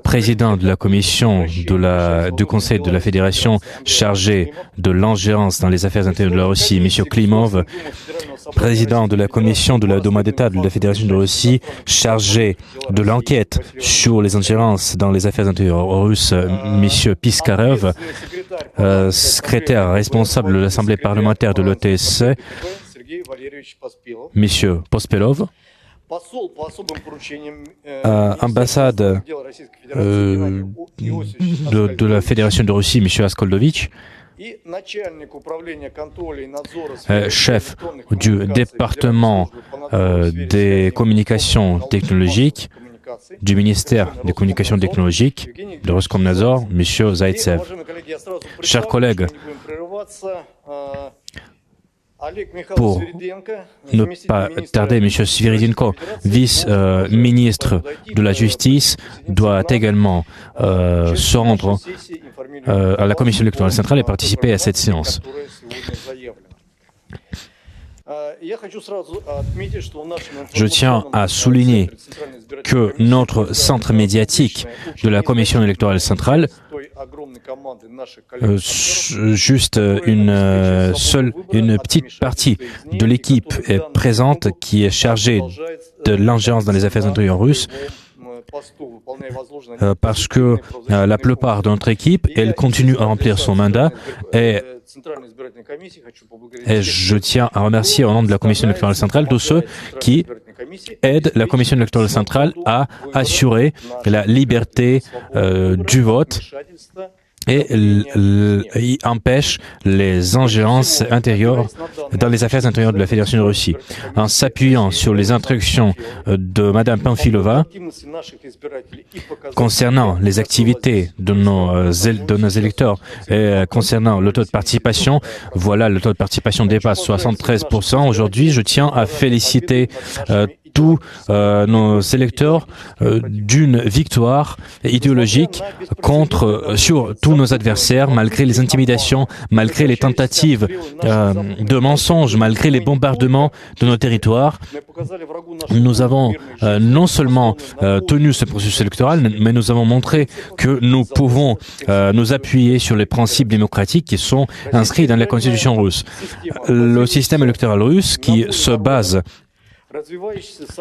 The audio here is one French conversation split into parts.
président de la commission du Conseil de la Fédération chargé de l'ingérence dans les affaires intérieures de la Russie, M. Klimov, président de la commission de la Duma d'État de la Fédération de Russie chargé de l'enquête sur les ingérences dans les affaires intérieures russes, M. Piskarov, secrétaire responsable de l'Assemblée parlementaire de l'OTSC, M. Pospelov, ambassade de la Fédération de Russie, M. Askoldovitch, chef du département des communications technologiques, du ministère des communications technologiques, de Roskomnadzor, M. Zaitsev. Chers collègues, pour ne pas tarder, M. Sviridenko, vice-ministre de la Justice, doit également se rendre à la Commission électorale centrale et participer à cette séance. Je tiens à souligner que notre centre médiatique de la Commission électorale centrale, juste une petite partie de l'équipe est présente qui est chargée de l'ingérence dans les affaires intérieures russes, parce que la plupart de notre équipe, elle continue à remplir son mandat et je tiens à remercier au nom de la Commission électorale centrale tous ceux qui aident la Commission électorale centrale à assurer la liberté du vote et empêche les ingérences intérieures dans les affaires intérieures de la Fédération de Russie. En s'appuyant sur les instructions de Mme Pamphilova concernant les activités de nos électeurs et concernant le taux de participation, voilà, le taux de participation dépasse 73%. Aujourd'hui, je tiens à féliciter tous nos électeurs d'une victoire idéologique sur tous nos adversaires, malgré les intimidations, malgré les tentatives de mensonges, malgré les bombardements de nos territoires. Nous avons non seulement tenu ce processus électoral, mais nous avons montré que nous pouvons nous appuyer sur les principes démocratiques qui sont inscrits dans la Constitution russe. Le système électoral russe qui se base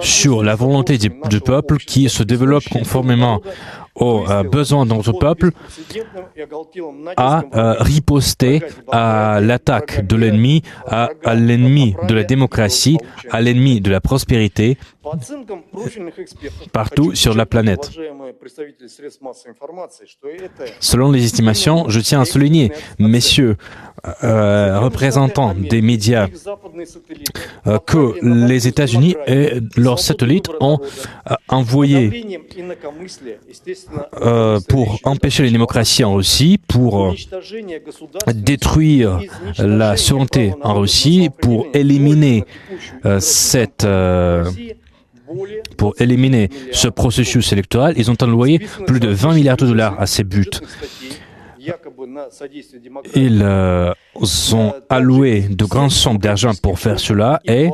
sur la volonté du peuple qui se développe conformément aux besoins de notre peuple, a riposté à l'attaque de l'ennemi, à l'ennemi de la démocratie, à l'ennemi de la prospérité, partout sur la planète. Selon les estimations, je tiens à souligner, messieurs représentants des médias, que les États-Unis et leurs satellites ont envoyé pour empêcher les démocraties en Russie, pour détruire la souveraineté en Russie, pour éliminer ce processus électoral. Ils ont envoyé plus de 20 milliards de dollars à ces buts. Ils ont alloué de grandes sommes d'argent pour faire cela et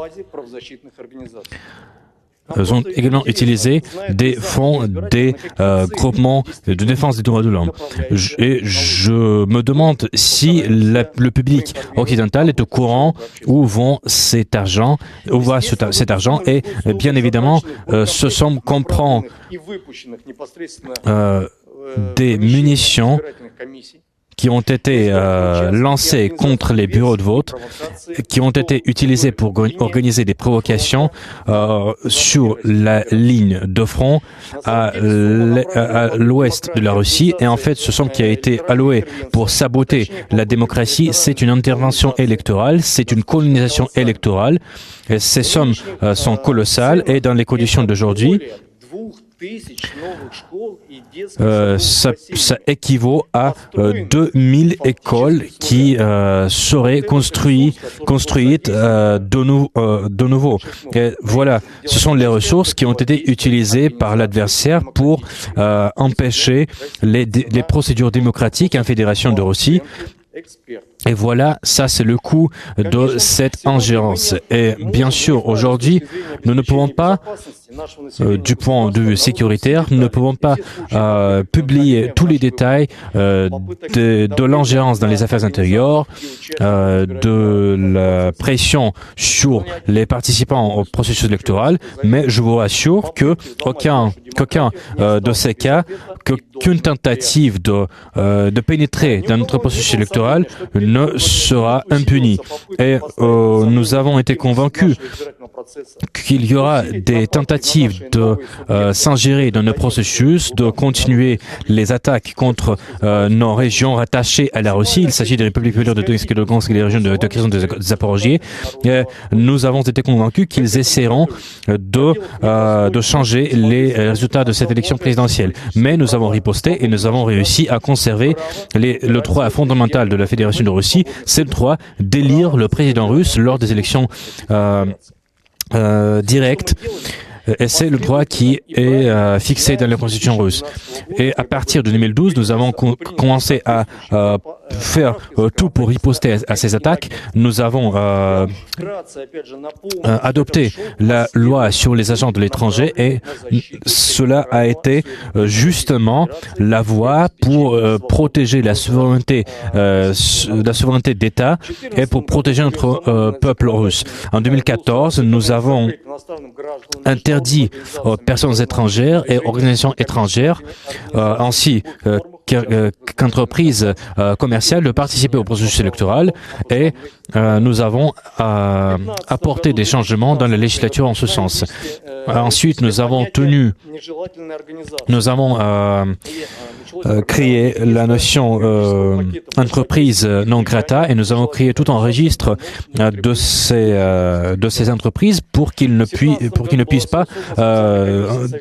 ont également utilisé des fonds des groupements de défense des droits de l'homme. Et je me demande si le public occidental est au courant où va cet argent et bien évidemment ce sont comprend des munitions qui ont été lancés contre les bureaux de vote, qui ont été utilisés pour organiser des provocations sur la ligne de front à l'ouest de la Russie. Et en fait, ce somme qui a été alloué pour saboter la démocratie, c'est une intervention électorale, c'est une colonisation électorale. Et ces sommes sont colossales et dans les conditions d'aujourd'hui, ça équivaut à 2000 écoles qui seraient construites de nouveau. Et voilà, ce sont les ressources qui ont été utilisées par l'adversaire pour empêcher les procédures démocratiques en Fédération de Russie. Et voilà, ça c'est le coût de cette ingérence. Et bien sûr, aujourd'hui, nous ne pouvons pas, du point de vue sécuritaire, nous ne pouvons pas publier tous les détails de l'ingérence dans les affaires intérieures, de la pression sur les participants au processus électoral, mais je vous rassure que qu'aucun de ces cas, qu'aucune tentative de pénétrer dans notre processus électoral ne sera impunie. Et nous avons été convaincus qu'il y aura des tentatives de s'ingérer dans nos processus, de continuer les attaques contre nos régions rattachées à la Russie. Il s'agit des républiques populaires de Donetsk et de Lugansk et des régions de Kherson et de Zaporogie. Nous avons été convaincus qu'ils essaieront de changer les résultats de cette élection présidentielle. Mais nous avons riposté et nous avons réussi à conserver le droit fondamental de la Fédération de Russie, c'est le droit d'élire le président russe lors des élections directes. Et c'est le droit qui est fixé dans la constitution russe. Et à partir de 2012, nous avons commencé à faire tout pour riposter à ces attaques. Nous avons adopté la loi sur les agents de l'étranger et cela a été justement la voie pour protéger la souveraineté d'État et pour protéger notre peuple russe. En 2014, nous avons interdit aux personnes étrangères et organisations étrangères ainsi qu'entreprises commerciales de participer au processus électoral et nous avons apporté des changements dans la législature en ce sens. Ensuite, nous avons créé la notion entreprise non grata et nous avons créé tout un registre de ces entreprises pour qu'ils ne puissent pas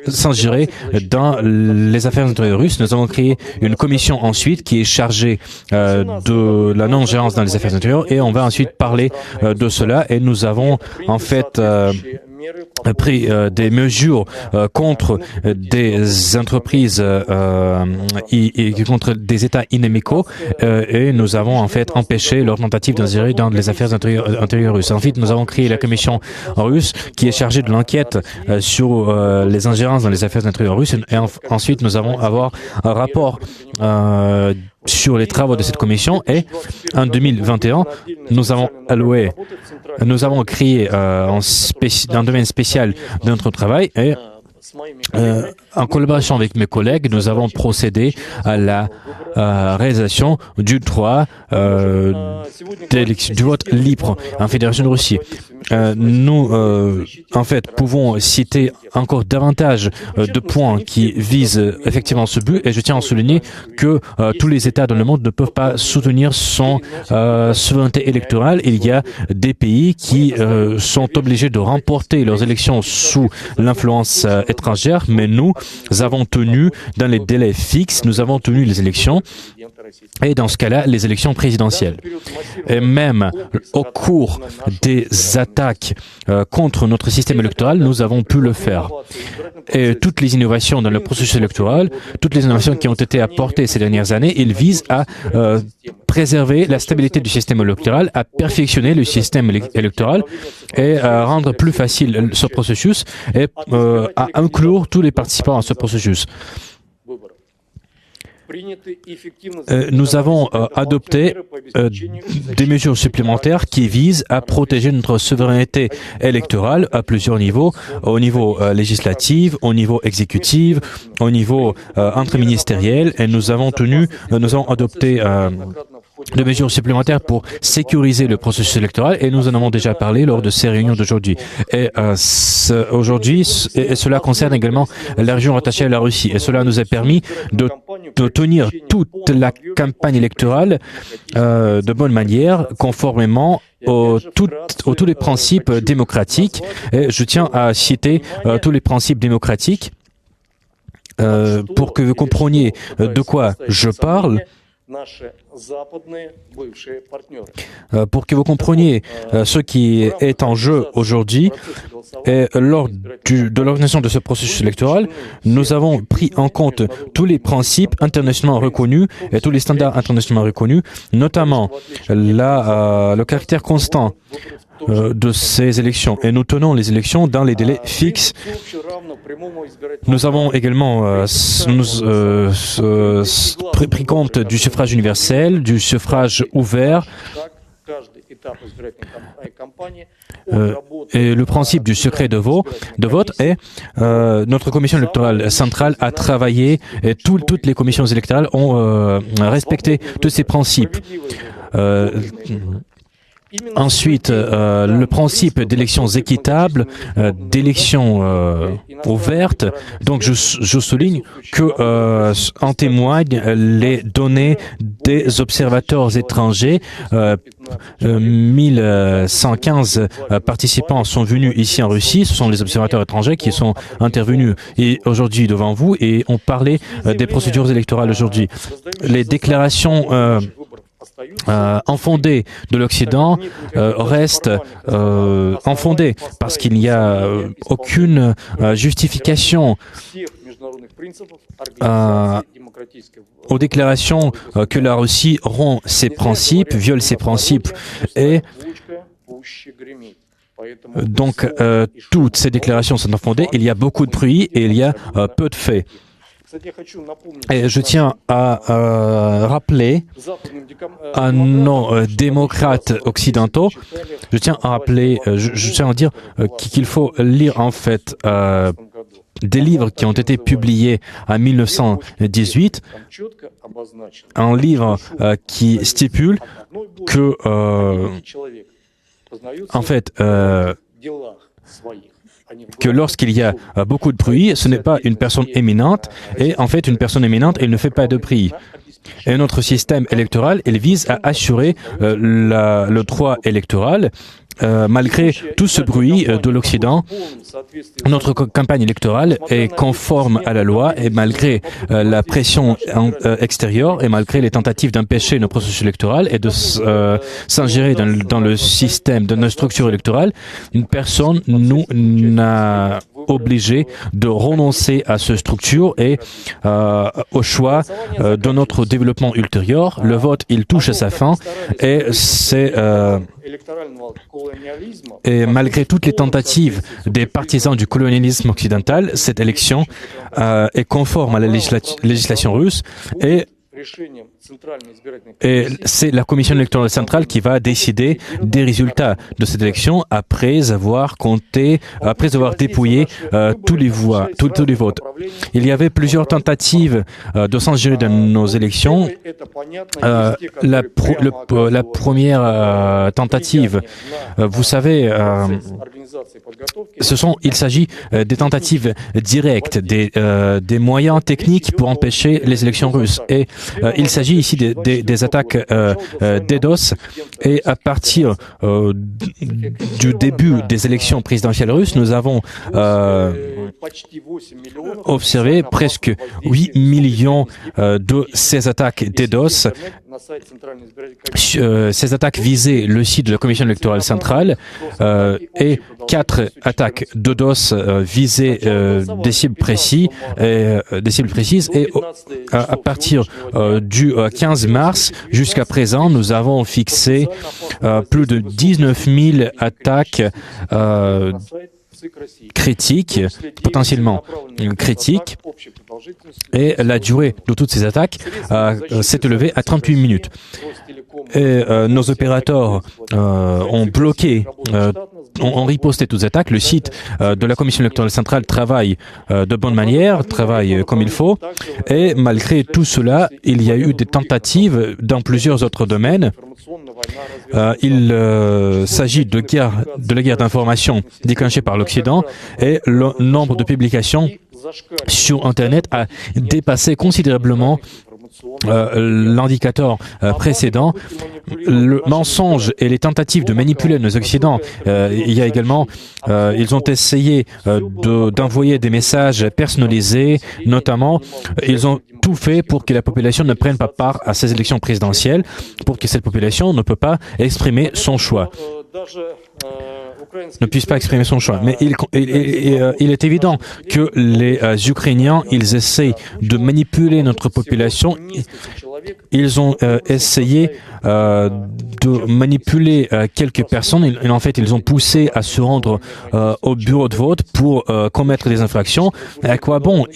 s'ingérer dans les affaires intérieures russes. Nous avons créé une commission ensuite qui est chargée de la non-ingérence dans les affaires intérieures et on va ensuite parler de cela et nous avons en fait pris des mesures contre des entreprises et contre des États inamicaux et nous avons en fait empêché leur tentative d'ingérer dans les affaires intérieures russes. Ensuite, nous avons créé la commission russe qui est chargée de l'enquête sur les ingérences dans les affaires intérieures russes et ensuite nous allons avoir un rapport sur les travaux de cette commission et en 2021, nous avons créé un domaine spécial de notre travail et en collaboration avec mes collègues, nous avons procédé à la réalisation du droit du vote libre en Fédération de Russie. Nous, en fait, pouvons citer encore davantage de points qui visent effectivement ce but et je tiens à souligner que tous les États dans le monde ne peuvent pas soutenir son souveraineté électorale. Il y a des pays qui sont obligés de remporter leurs élections sous l'influence étrangère, mais nous avons tenu dans les délais fixes, nous avons tenu les élections et dans ce cas-là, les élections présidentielles. Et même au cours des attaques contre notre système électoral, nous avons pu le faire. Et toutes les innovations dans le processus électoral, toutes les innovations qui ont été apportées ces dernières années, ils visent à préserver la stabilité du système électoral, à perfectionner le système électoral et à rendre plus facile ce processus et à inclure tous les participants à ce processus. Nous avons adopté des mesures supplémentaires qui visent à protéger notre souveraineté électorale à plusieurs niveaux, au niveau législatif, au niveau exécutif, au niveau interministériel, et nous avons adopté de mesures supplémentaires pour sécuriser le processus électoral et nous en avons déjà parlé lors de ces réunions d'aujourd'hui. Et cela concerne également la région rattachée à la Russie et cela nous a permis de tenir toute la campagne électorale de bonne manière, conformément tous les principes démocratiques. Et je tiens à citer tous les principes démocratiques pour que vous compreniez de quoi je parle. Pour que vous compreniez ce qui est en jeu aujourd'hui, et lors de l'organisation de ce processus électoral, nous avons pris en compte tous les principes internationalement reconnus et tous les standards internationalement reconnus, notamment le caractère constant de ces élections. Et nous tenons les élections dans les délais fixes. Nous avons également pris compte du suffrage universel, du suffrage ouvert, et le principe du secret de vote est notre commission électorale centrale a travaillé et toutes les commissions électorales ont respecté tous ces principes. Ensuite, le principe d'élections équitables, d'élections ouvertes. Donc, je souligne que en témoignent les données des observateurs étrangers. 1115 participants sont venus ici en Russie. Ce sont les observateurs étrangers qui sont intervenus aujourd'hui devant vous et ont parlé des procédures électorales aujourd'hui. Les déclarations infondées de l'Occident restent infondées parce qu'il n'y a aucune justification aux déclarations que la Russie rompt ses principes, viole ses principes et donc toutes ces déclarations sont infondées. Il y a beaucoup de bruit et il y a peu de faits. Et je tiens à rappeler à nos démocrates occidentaux, je tiens à dire qu'il faut lire en fait des livres qui ont été publiés en 1918, un livre qui stipule que, en fait, que lorsqu'il y a beaucoup de bruit, ce n'est pas une personne éminente, et en fait, une personne éminente, elle ne fait pas de bruit. Et notre système électoral, il vise à assurer le droit électoral, malgré tout ce bruit de l'Occident. Notre campagne électorale est conforme à la loi et malgré la pression extérieure et malgré les tentatives d'empêcher nos processus électoraux et de s'ingérer dans le système de notre structure électorale, personne nous n'a obligé de renoncer à cette structure et au choix de notre développement ultérieur. Le vote, il touche à sa fin et et malgré toutes les tentatives des partisans du colonialisme occidental, cette élection est conforme à la législation russe et c'est la commission électorale centrale qui va décider des résultats de cette élection après avoir dépouillé tous les votes. Il y avait plusieurs tentatives de s'ingérer dans nos élections. La première tentative, vous savez, il s'agit des tentatives directes, des moyens techniques pour empêcher les élections russes. Et il s'agit ici des attaques DDoS. Et à partir du début des élections présidentielles russes, nous avons observé presque 8 millions de ces attaques DDoS. Ces attaques visaient le site de la Commission électorale centrale et 4 attaques DDoS visaient des cibles précises et à partir du 15 mars jusqu'à présent, nous avons fixé plus de 19 000 attaques critiques, potentiellement critiques, et la durée de toutes ces attaques s'est élevée à 38 minutes. Et nos opérateurs ont bloqué, ont riposté toutes les attaques. Le site de la Commission électorale centrale travaille de bonne manière, travaille comme il faut, et malgré tout cela, il y a eu des tentatives dans plusieurs autres domaines. Il s'agit de la guerre d'information déclenchée par l'Occident et le nombre de publications sur Internet a dépassé considérablement l'indicateur précédent, le mensonge et les tentatives de manipuler nos Occidents. Il y a également, ils ont essayé d'envoyer des messages personnalisés, notamment, ils ont tout fait pour que la population ne prenne pas part à ces élections présidentielles, pour que cette population ne peut pas exprimer son choix. Ne puisse pas exprimer son choix. Mais il est évident que les Ukrainiens, ils essayent de manipuler notre population. Ils ont essayé de manipuler quelques personnes. En fait, ils ont poussé à se rendre au bureau de vote pour commettre des infractions. À quoi bon?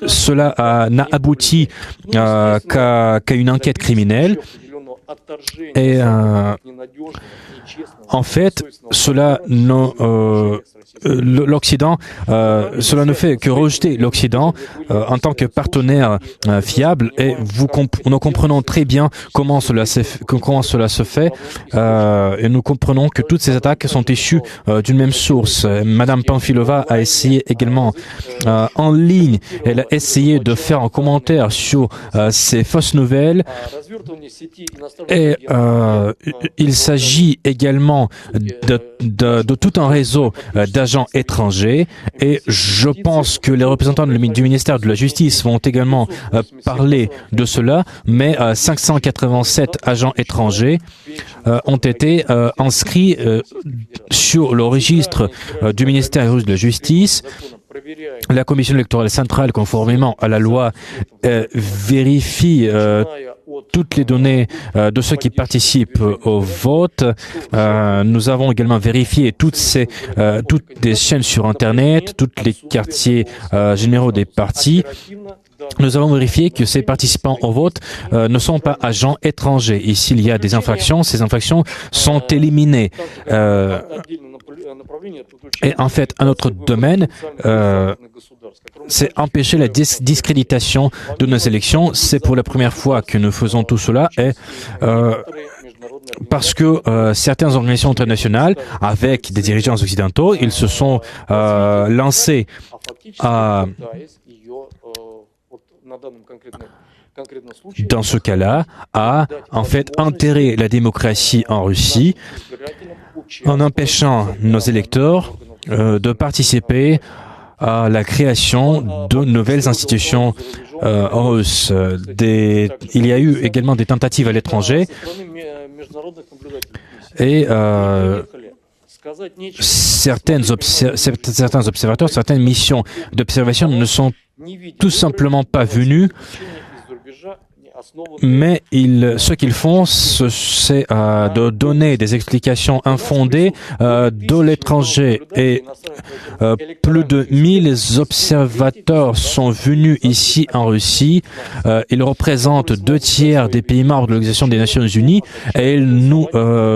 Cela n'a abouti qu'à une enquête criminelle. Et en fait, cela l'Occident, cela ne fait que rejeter l'Occident en tant que partenaire fiable. Et nous comprenons très bien comment cela se fait. Et nous comprenons que toutes ces attaques sont issues d'une même source. Madame Panfilova a essayé également en ligne. Elle a essayé de faire un commentaire sur ces fausses nouvelles. Et il s'agit également de tout un réseau d'agents étrangers, et je pense que les représentants du ministère de la Justice vont également parler de cela, mais 587 agents étrangers ont été inscrits sur le registre du ministère russe de la Justice. La Commission électorale centrale, conformément à la loi, vérifie toutes les données de ceux qui participent au vote. Nous avons également vérifié toutes les chaînes sur Internet, tous les quartiers généraux des partis. Nous avons vérifié que ces participants au vote ne sont pas agents étrangers. Et s'il y a des infractions, ces infractions sont éliminées. Et en fait, un autre domaine, c'est empêcher la discréditation de nos élections. C'est pour la première fois que nous faisons tout cela, et parce que certaines organisations internationales, avec des dirigeants occidentaux, ils se sont lancés dans ce cas-là, à en fait enterrer la démocratie en Russie en empêchant nos électeurs de participer à la création de nouvelles institutions russes. Il y a eu également des tentatives à l'étranger, et certains observateurs, certaines missions d'observation ne sont tout simplement pas venus, mais ce qu'ils font, c'est de donner des explications infondées de l'étranger. Et plus de 1000 observateurs sont venus ici en Russie. Ils représentent 2/3 des pays membres de l'Organisation des Nations Unies, et ils nous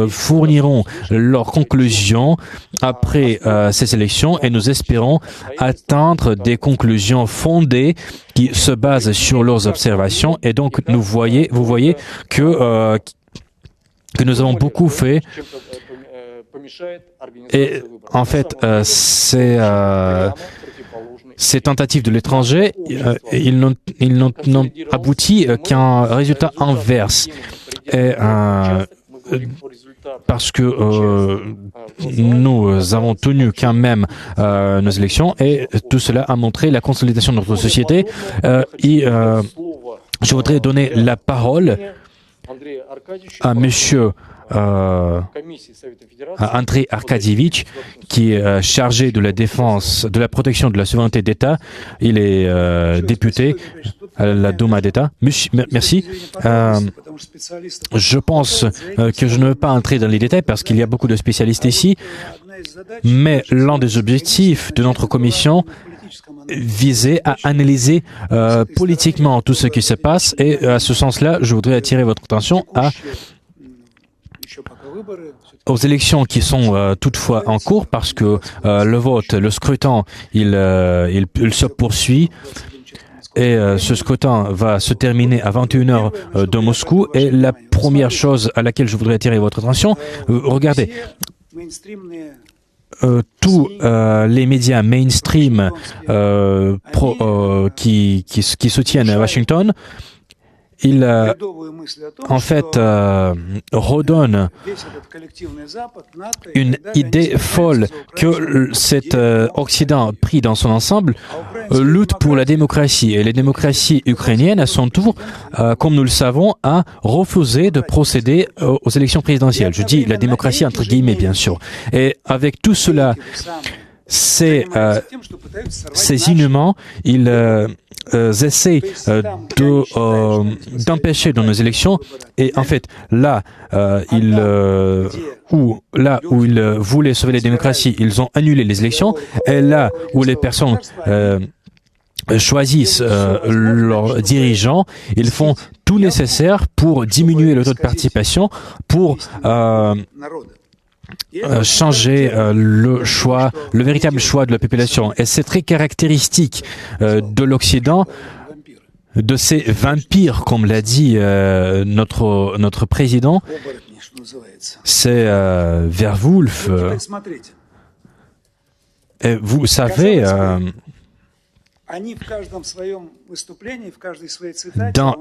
fourniront leurs conclusions après ces élections, et nous espérons atteindre des conclusions fondées qui se basent sur leurs observations. Et donc, vous voyez que nous avons beaucoup fait. Et en fait, ces tentatives de l'étranger, ils n'ont abouti qu'à un résultat inverse. Et, parce que nous avons tenu quand même nos élections, et tout cela a montré la consolidation de notre société. Je voudrais donner la parole à monsieur Andrei Arkadievitch, qui est chargé de la défense, de la protection de la souveraineté d'État. Il est député à la Douma d'État. Merci. Je pense que je ne veux pas entrer dans les détails parce qu'il y a beaucoup de spécialistes ici, mais l'un des objectifs de notre commission visait à analyser politiquement tout ce qui se passe, et à ce sens-là, je voudrais attirer votre attention aux élections qui sont toutefois en cours, parce que le scrutin, il se poursuit, et ce scrutin va se terminer à 21h de Moscou. Et la première chose à laquelle je voudrais attirer votre attention, regardez, tous les médias mainstream qui soutiennent Washington, il en fait redonne une idée folle que cet Occident pris dans son ensemble lutte pour la démocratie. Et les démocraties ukrainiennes, à son tour, comme nous le savons, a refusé de procéder aux élections présidentielles. Je dis la démocratie entre guillemets, bien sûr. Et avec tout cela, ces inhumains, ils essaient d'empêcher dans nos élections. Et en fait, là où ils voulaient sauver les démocraties, ils ont annulé les élections. Et là où les personnes choisissent leurs dirigeants, ils font tout nécessaire pour diminuer le taux de participation, pour changer le véritable choix de la population. Et c'est très caractéristique de l'Occident, de ces vampires, comme l'a dit notre président. C'est Werwolf. Et vous savez, dans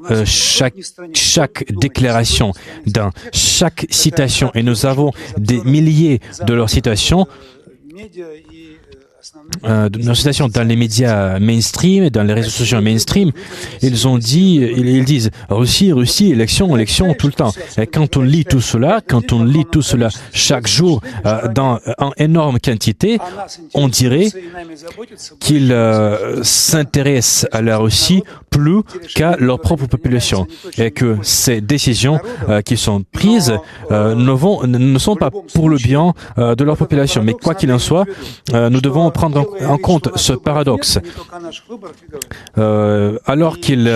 chaque déclaration, dans chaque citation, et nous avons des milliers de leurs citations, dans les médias mainstream et dans les réseaux sociaux mainstream, ils disent Russie, Russie, élection, élection tout le temps. Et quand on lit tout cela chaque jour dans une énorme quantité, on dirait qu'ils s'intéressent à la Russie plus qu'à leur propre population, et que ces décisions qui sont prises ne sont pas pour le bien de leur population. Mais quoi qu'il en soit, nous devons prendre en compte ce paradoxe. Alors qu'ils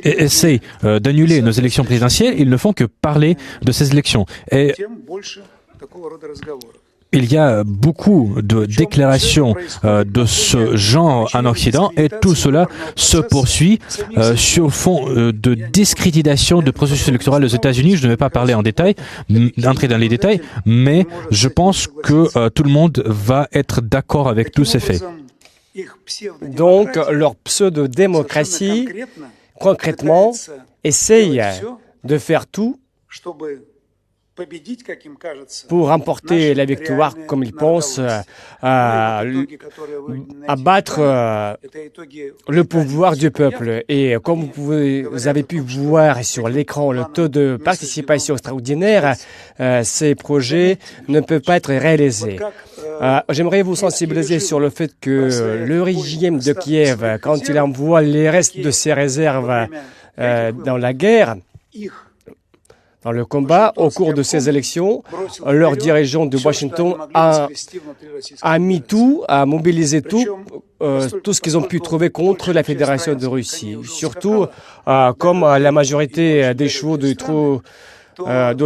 essaient d'annuler nos élections présidentielles, ils ne font que parler de ces élections. Et il y a beaucoup de déclarations de ce genre en Occident, et tout cela se poursuit sur fond de discréditation du processus électoral aux États-Unis. Je ne vais pas parler entrer dans les détails, mais je pense que tout le monde va être d'accord avec tous ces faits. Donc, leur pseudo-démocratie, concrètement, essaye de faire tout pour remporter la victoire, comme ils pensent, abattre le pouvoir du peuple. Et comme vous avez pu voir sur l'écran, le taux de participation extraordinaire, ces projets ne peuvent pas être réalisés. J'aimerais vous sensibiliser sur le fait que le régime de Kiev, quand il envoie les restes de ses réserves dans la guerre, dans le combat, au cours de ces élections, leur dirigeant de Washington a mis tout, a mobilisé tout ce qu'ils ont pu trouver contre la Fédération de Russie. Surtout, comme la majorité des chevaux de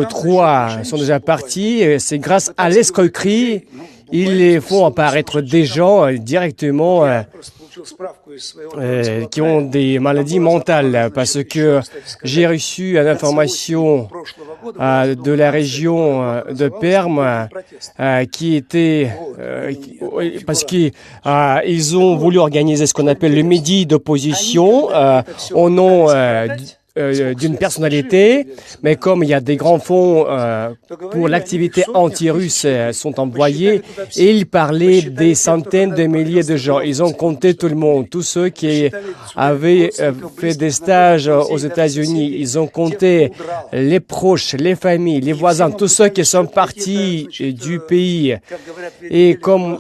Troie sont déjà partis, c'est grâce à l'escroquerie, ils les font apparaître des gens directement qui ont des maladies mentales, parce que j'ai reçu une information de la région de Perm qui était parce qu'ils ont voulu organiser ce qu'on appelle le midi d'opposition au nom d'une personnalité, mais comme il y a des grands fonds pour l'activité anti-russe sont envoyés, et ils parlaient des centaines de milliers de gens. Ils ont compté tout le monde, tous ceux qui avaient fait des stages aux États-Unis. Ils ont compté les proches, les familles, les voisins, tous ceux qui sont partis du pays. Et comme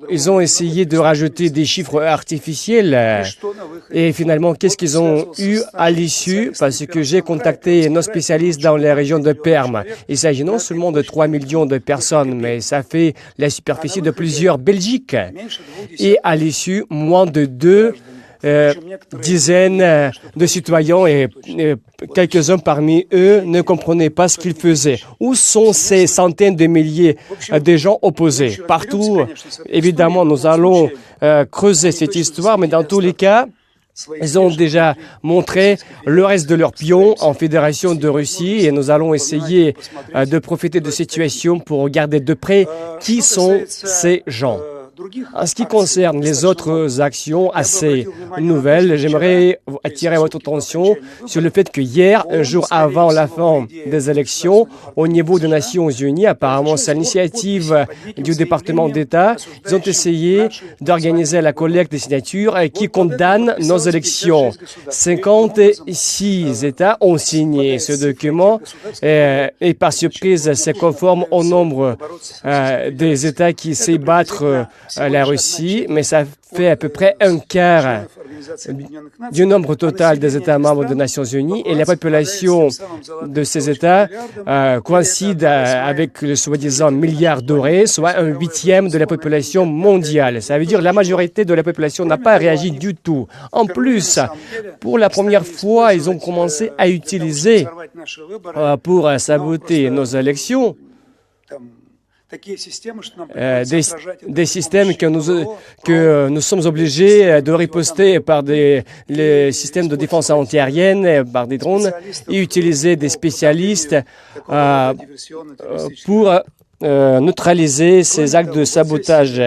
ils ont essayé de rajouter des chiffres artificiels, et finalement, qu'est-ce qu'ils ont eu à l'issue, parce que j'ai contacté nos spécialistes dans les régions de Perm. Il s'agit non seulement de 3 millions de personnes, mais ça fait la superficie de plusieurs Belgiques. Et à l'issue, moins de 2 dizaines de citoyens et quelques-uns parmi eux ne comprenaient pas ce qu'ils faisaient. Où sont ces centaines de milliers de gens opposés? Partout, évidemment, nous allons creuser cette histoire, mais dans tous les cas, ils ont déjà montré le reste de leurs pions en Fédération de Russie, et nous allons essayer de profiter de cette situation pour regarder de près qui sont ces gens. En ce qui concerne les autres actions assez nouvelles, j'aimerais attirer votre attention sur le fait que hier, un jour avant la fin des élections, au niveau des Nations Unies, apparemment c'est l'initiative du département d'État, ils ont essayé d'organiser la collecte des signatures qui condamnent nos élections. 56 États ont signé ce document et par surprise, c'est conforme au nombre des États qui essaient de battre la Russie, mais ça fait à peu près un quart du nombre total des États membres des Nations Unies et la population de ces États coïncide avec le soi-disant milliard doré, soit un huitième de la population mondiale. Ça veut dire que la majorité de la population n'a pas réagi du tout. En plus, pour la première fois, ils ont commencé à utiliser pour saboter nos élections des systèmes que nous sommes obligés de riposter par les systèmes de défense antiaérienne, par des drones, et utiliser des spécialistes pour neutraliser ces actes de sabotage,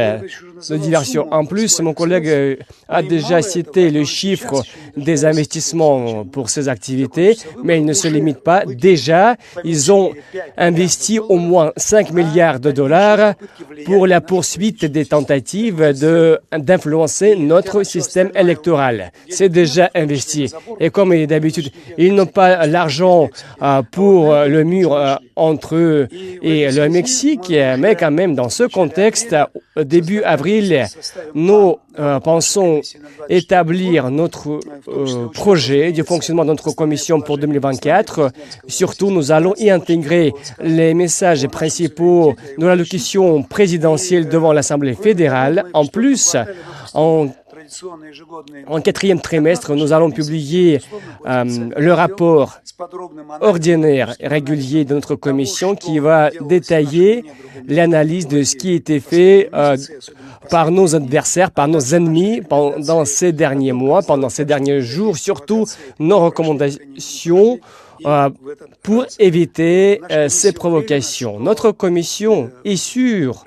de diversion. En plus, mon collègue a déjà cité le chiffre des investissements pour ces activités, mais il ne se limite pas. Déjà, ils ont investi au moins 5 milliards de dollars pour la poursuite des tentatives d'influencer notre système électoral. C'est déjà investi. Et comme d'habitude, ils n'ont pas l'argent pour le mur entre eux et le Mexique, mais quand même, dans ce contexte, début avril, nous pensons établir notre projet de fonctionnement de notre commission pour 2024. Surtout, nous allons y intégrer les messages principaux de l'allocution présidentielle devant l'Assemblée fédérale. En plus, en quatrième trimestre, nous allons publier le rapport ordinaire régulier de notre commission qui va détailler l'analyse de ce qui a été fait par nos adversaires, par nos ennemis pendant ces derniers mois, pendant ces derniers jours, surtout nos recommandations pour éviter ces provocations. Notre commission est sûre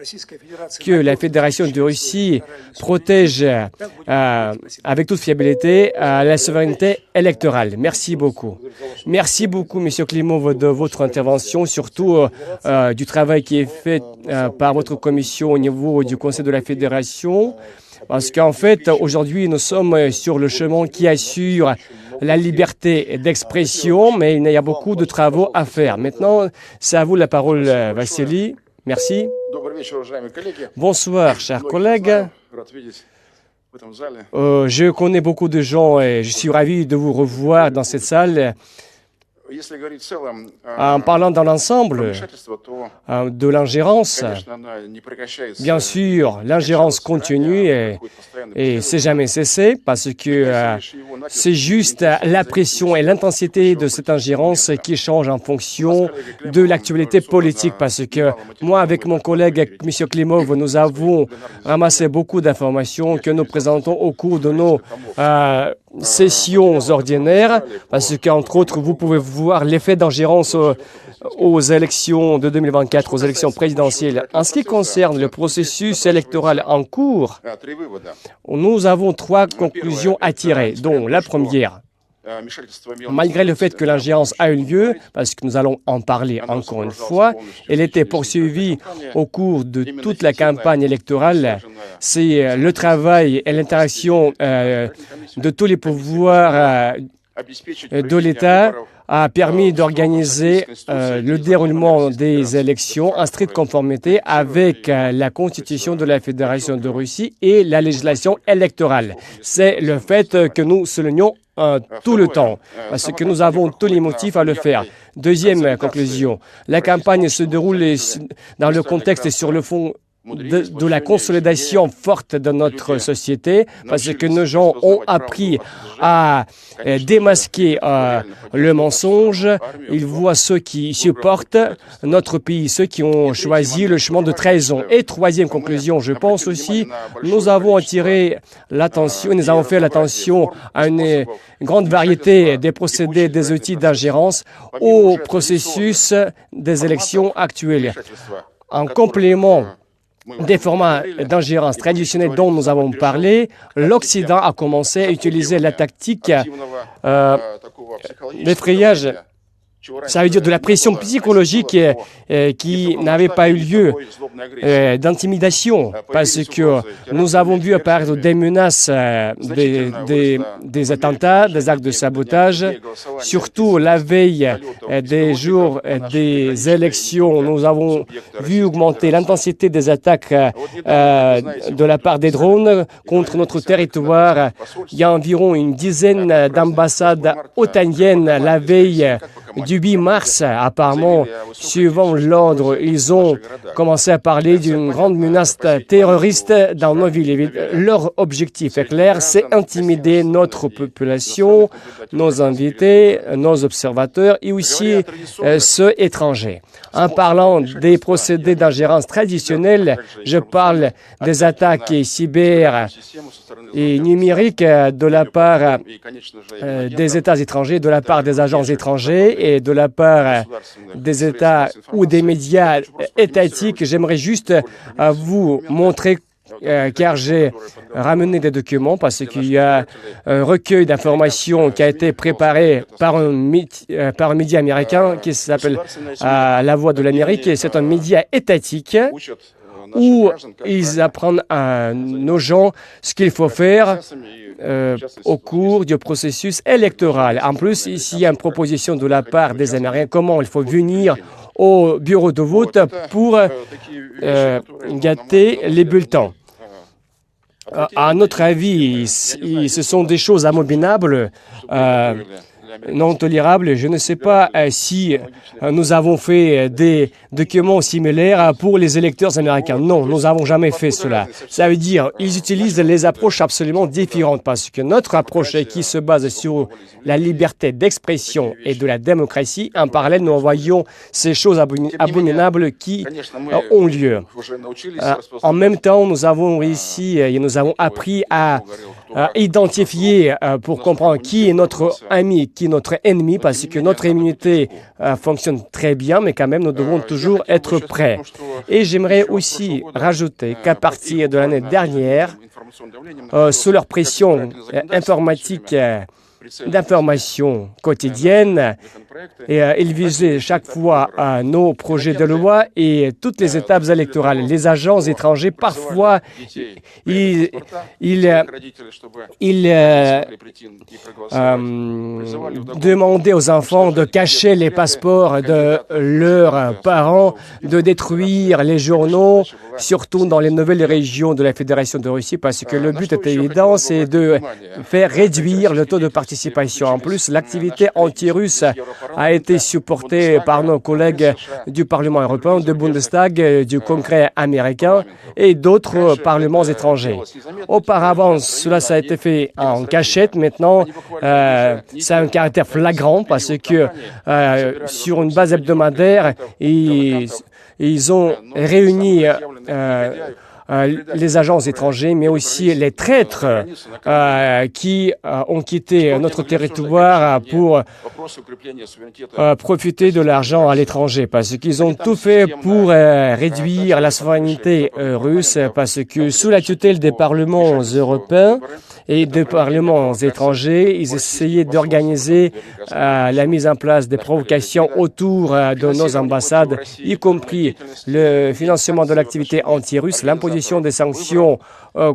que la Fédération de Russie protège avec toute fiabilité la souveraineté électorale. Merci beaucoup. Merci beaucoup, M. Klimov, de votre intervention, surtout du travail qui est fait par votre commission au niveau du Conseil de la Fédération. Parce qu'en fait, aujourd'hui, nous sommes sur le chemin qui assure la liberté d'expression, mais il y a beaucoup de travaux à faire. Maintenant, c'est à vous la parole, Vassili. Merci. Bonsoir, chers collègues. Je connais beaucoup de gens et je suis ravi de vous revoir dans cette salle. En parlant dans l'ensemble de l'ingérence, bien sûr, l'ingérence continue et c'est jamais cessé parce que c'est juste la pression et l'intensité de cette ingérence qui change en fonction de l'actualité politique. Parce que moi, avec mon collègue M. Klimov, nous avons ramassé beaucoup d'informations que nous présentons au cours de nos sessions ordinaires, parce qu'entre autres, vous pouvez voir l'effet d'ingérence aux élections de 2024, aux élections présidentielles. En ce qui concerne le processus électoral en cours, nous avons 3 conclusions à tirer, dont la première, malgré le fait que l'ingérence a eu lieu, parce que nous allons en parler encore une fois, elle était poursuivie au cours de toute la campagne électorale. C'est le travail et l'interaction de tous les pouvoirs de l'État a permis d'organiser le déroulement des élections en stricte conformité avec la Constitution de la Fédération de Russie et la législation électorale. C'est le fait que nous soulignons tout le temps, parce que nous avons tous les motifs à le faire. Deuxième conclusion, la campagne se déroule dans le contexte et sur le fond de la consolidation forte de notre société, parce que nos gens ont appris à démasquer le mensonge. Ils voient ceux qui supportent notre pays, ceux qui ont choisi le chemin de trahison. Et troisième conclusion, je pense aussi, nous avons attiré l'attention, nous avons fait l'attention à une grande variété des procédés, des outils d'ingérence au processus des élections actuelles. En complément des formats d'ingérence traditionnels dont nous avons parlé, l'Occident a commencé à utiliser la tactique d'effrayage. Ça veut dire de la pression psychologique qui n'avait pas eu lieu, d'intimidation, parce que nous avons vu apparaître des menaces, des attentats, des actes de sabotage, surtout la veille des jours des élections. Nous avons vu augmenter l'intensité des attaques de la part des drones contre notre territoire. Il y a environ une dizaine d'ambassades otaniennes la veille du 8 mars, apparemment, suivant l'ordre, ils ont commencé à parler d'une grande menace terroriste dans nos villes. Leur objectif est clair, c'est intimider notre population, nos invités, nos observateurs et aussi ceux étrangers. En parlant des procédés d'ingérence traditionnels, je parle des attaques cyber et numériques de la part des États étrangers, de la part des agences étrangers et de la part des États ou des médias étatiques. J'aimerais juste vous montrer, car j'ai ramené des documents, parce qu'il y a un recueil d'informations qui a été préparé par un média américain qui s'appelle La Voix de l'Amérique, et c'est un média étatique où ils apprennent à nos gens ce qu'il faut faire au cours du processus électoral. En plus, ici, il y a une proposition de la part des Américains, comment il faut venir au bureau de vote pour gâter les bulletins. À notre avis, ce sont des choses abominables, non tolérables. Je ne sais pas si nous avons fait des documents similaires pour les électeurs américains. Non, nous n'avons jamais fait cela. Ça veut dire qu'ils utilisent les approches absolument différentes, parce que notre approche qui se base sur la liberté d'expression et de la démocratie, en parallèle, nous voyons ces choses abominables qui ont lieu. En même temps, nous avons réussi et nous avons appris à identifier pour comprendre qui est notre ami, qui est notre ennemi, parce que notre immunité fonctionne très bien, mais quand même, nous devons toujours être prêts. Et j'aimerais aussi rajouter qu'à partir de l'année dernière, sous leur pression informatique d'information quotidienne, et ils visaient chaque fois nos projets de loi et toutes les étapes électorales. Les agents étrangers, parfois, ils demandaient aux enfants de cacher les passeports de leurs parents, de détruire les journaux, surtout dans les nouvelles régions de la Fédération de Russie, parce que le but est évident, c'est de faire réduire le taux de participation. En plus, l'activité anti-russe a été supportée par nos collègues du Parlement européen, du Bundestag, du Congrès américain et d'autres parlements étrangers. Auparavant, cela a été fait en cachette. Maintenant, ça a un caractère flagrant parce que sur une base hebdomadaire, ils ont réuni les agents étrangers, mais aussi les traîtres qui ont quitté notre territoire pour profiter de l'argent à l'étranger, parce qu'ils ont tout fait pour réduire la souveraineté russe, parce que sous la tutelle des parlements européens et des parlements étrangers, ils essayaient d'organiser la mise en place des provocations autour de nos ambassades, y compris le financement de l'activité anti-russe, l'imposition des sanctions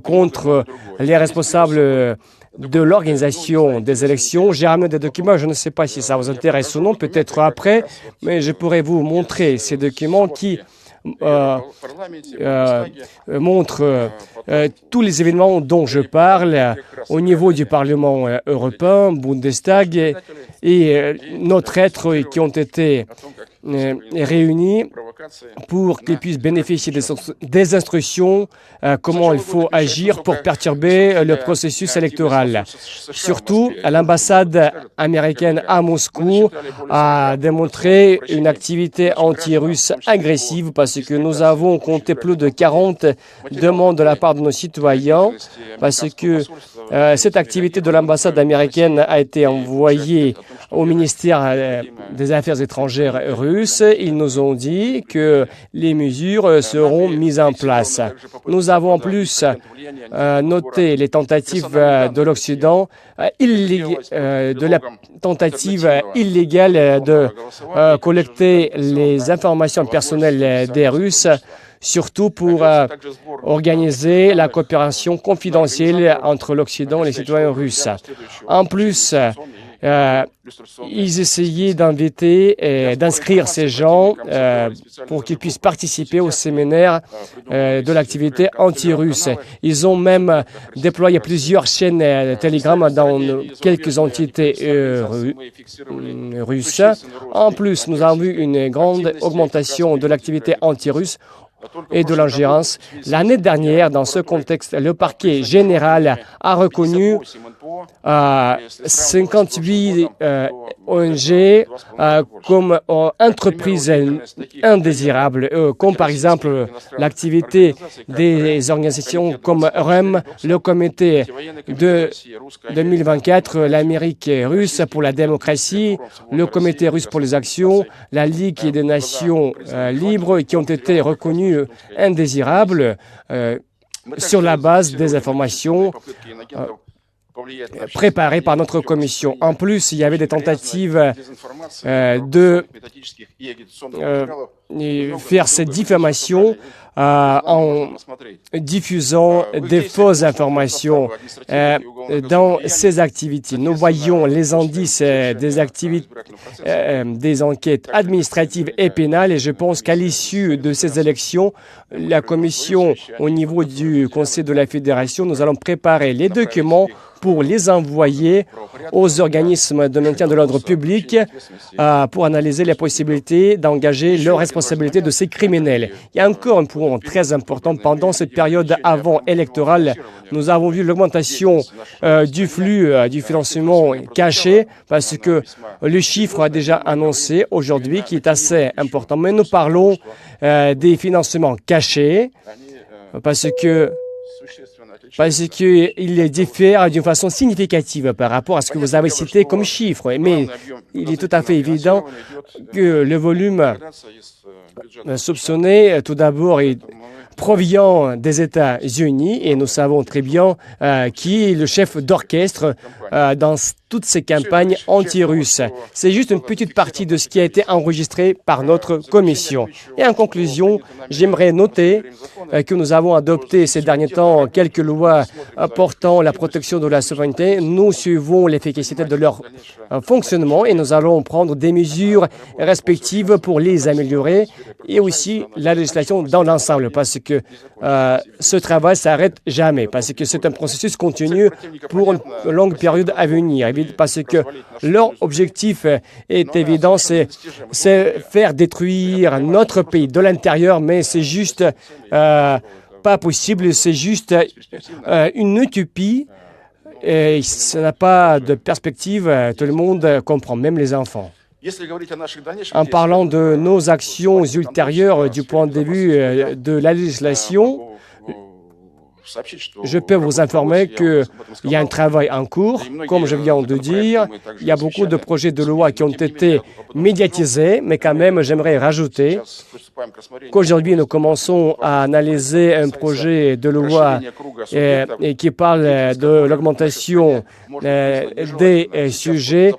contre les responsables de l'organisation des élections. J'ai ramené des documents, je ne sais pas si ça vous intéresse ou non, peut-être après, mais je pourrais vous montrer ces documents qui montrent tous les événements dont je parle au niveau du Parlement européen, Bundestag, et nos traîtres qui ont été réunis pour qu'ils puissent bénéficier des instructions, comment il faut agir pour perturber le processus électoral. Surtout, l'ambassade américaine à Moscou a démontré une activité anti-russe agressive, parce que nous avons compté plus de 40 demandes de la part de nos citoyens, parce que Cette activité de l'ambassade américaine a été envoyée au ministère des Affaires étrangères russe. Ils nous ont dit que les mesures seront mises en place. Nous avons en plus noté les tentatives de l'Occident, de la tentative illégale de collecter les informations personnelles des Russes, surtout pour organiser la coopération confidentielle entre l'Occident et les citoyens russes. En plus, ils essayaient d'inviter et d'inscrire ces gens pour qu'ils puissent participer au séminaire de l'activité anti-russe. Ils ont même déployé plusieurs chaînes Telegram dans quelques entités russes. En plus, nous avons vu une grande augmentation de l'activité anti-russe et de l'ingérence. L'année dernière, dans ce contexte, le parquet général a reconnu 58 ONG comme entreprises indésirables, comme par exemple l'activité des organisations comme REM, le comité de 2024, l'Amérique russe pour la démocratie, le comité russe pour les actions, la Ligue des Nations libres, qui ont été reconnus indésirables sur la base des informations préparées par notre commission. En plus, il y avait des tentatives de faire cette diffamation en diffusant des fausses informations dans ces activités. Nous voyons les indices des activités, des enquêtes administratives et pénales, et je pense qu'à l'issue de ces élections, la Commission, au niveau du Conseil de la Fédération, nous allons préparer les documents pour les envoyer aux organismes de maintien de l'ordre public pour analyser les possibilités d'engager leurs responsabilités de ces criminels. Il y a encore un point très important. Pendant cette période avant électorale, nous avons vu l'augmentation du flux du financement caché, parce que le chiffre a déjà annoncé aujourd'hui qui est assez important. Mais nous parlons des financements cachés parce qu'il diffère d'une façon significative par rapport à ce que vous avez cité comme chiffre. Mais il est tout à fait évident que le volume soupçonné, tout d'abord, provient des États-Unis, et nous savons très bien qui est le chef d'orchestre dans toutes ces campagnes anti-russes. C'est juste une petite partie de ce qui a été enregistré par notre commission. Et en conclusion, j'aimerais noter que nous avons adopté ces derniers temps quelques lois portant la protection de la souveraineté. Nous suivons l'efficacité de leur fonctionnement et nous allons prendre des mesures respectives pour les améliorer, et aussi la législation dans l'ensemble, parce que ce travail ne s'arrête jamais, parce que c'est un processus continu pour une longue période à venir, parce que leur objectif est évident, c'est faire détruire notre pays de l'intérieur, mais c'est juste pas possible, c'est juste une utopie, et ça n'a pas de perspective, tout le monde comprend, même les enfants. En parlant de nos actions ultérieures du point de vue de la législation, je peux vous informer qu'il y a un travail en cours. Comme je viens de dire, il y a beaucoup de projets de loi qui ont été médiatisés, mais quand même, j'aimerais rajouter qu'aujourd'hui, nous commençons à analyser un projet de loi qui parle de l'augmentation des sujets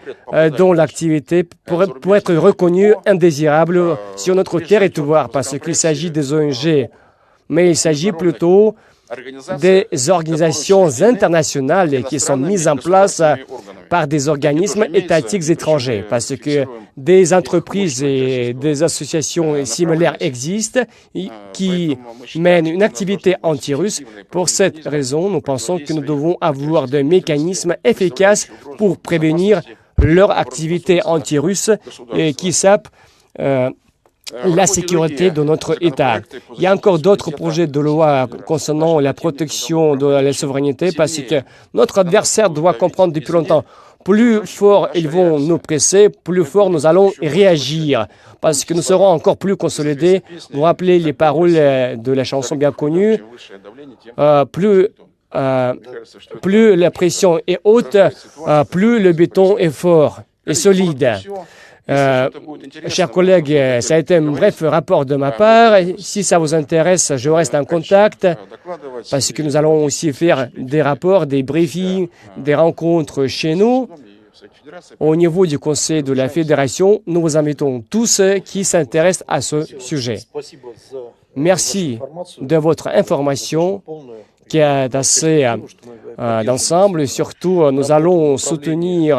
dont l'activité pourrait être reconnue indésirable sur notre territoire, parce qu'il s'agit des ONG, mais il s'agit plutôt des organisations internationales qui sont mises en place par des organismes étatiques étrangers, parce que des entreprises et des associations similaires existent qui mènent une activité anti-russe. Pour cette raison, nous pensons que nous devons avoir des mécanismes efficaces pour prévenir leur activité anti-russe et qui sapent la sécurité de notre État. Il y a encore d'autres projets de loi concernant la protection de la souveraineté, parce que notre adversaire doit comprendre depuis longtemps, plus fort ils vont nous presser, plus fort nous allons réagir, parce que nous serons encore plus consolidés. Vous vous rappelez les paroles de la chanson bien connue, plus plus la pression est haute, plus le béton est fort et solide. Chers collègues, ça a été un bref rapport de ma part. Si ça vous intéresse, je reste en contact parce que nous allons aussi faire des rapports, des briefings, des rencontres chez nous. Au niveau du Conseil de la Fédération, nous vous invitons tous qui s'intéressent à ce sujet. Merci de votre information qui est assez d'ensemble. Surtout, nous allons soutenir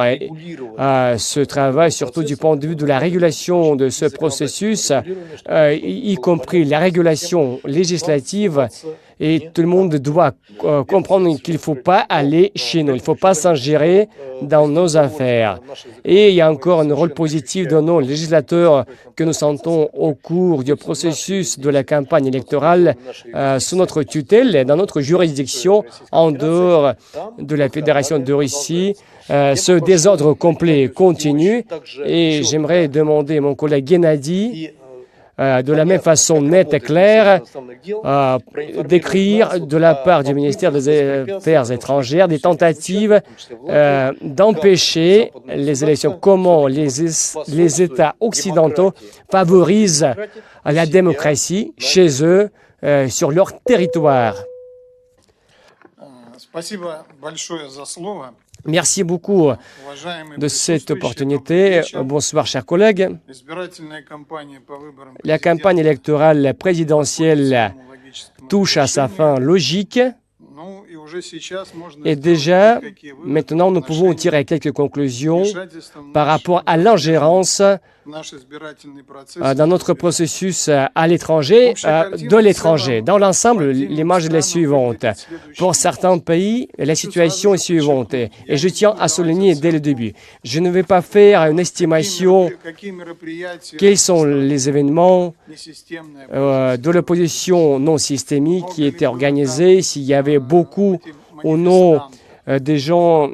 ce travail, surtout du point de vue de la régulation de ce processus, y compris la régulation législative. Et tout le monde doit comprendre qu'il ne faut pas aller chez nous, il ne faut pas s'ingérer dans nos affaires. Et il y a encore un rôle positif de nos législateurs que nous sentons au cours du processus de la campagne électorale sous notre tutelle, dans notre juridiction, en dehors de la Fédération de Russie. Ce désordre complet continue et j'aimerais demander à mon collègue Gennady de la même façon nette et claire, d'écrire de la part du ministère des Affaires étrangères des tentatives d'empêcher les élections. Comment les États occidentaux favorisent la démocratie chez eux, sur leur territoire. Merci beaucoup de cette opportunité. Bonsoir, chers collègues. La campagne électorale présidentielle touche à sa fin logique. Et déjà, maintenant, nous pouvons tirer quelques conclusions par rapport à l'ingérence dans notre processus à l'étranger, de l'étranger. Dans l'ensemble, l'image est la suivante. Pour certains pays, la situation est suivante. Et je tiens à souligner dès le début, je ne vais pas faire une estimation quels sont les événements de l'opposition non systémique qui étaient organisés, s'il y avait beaucoup ou non des gens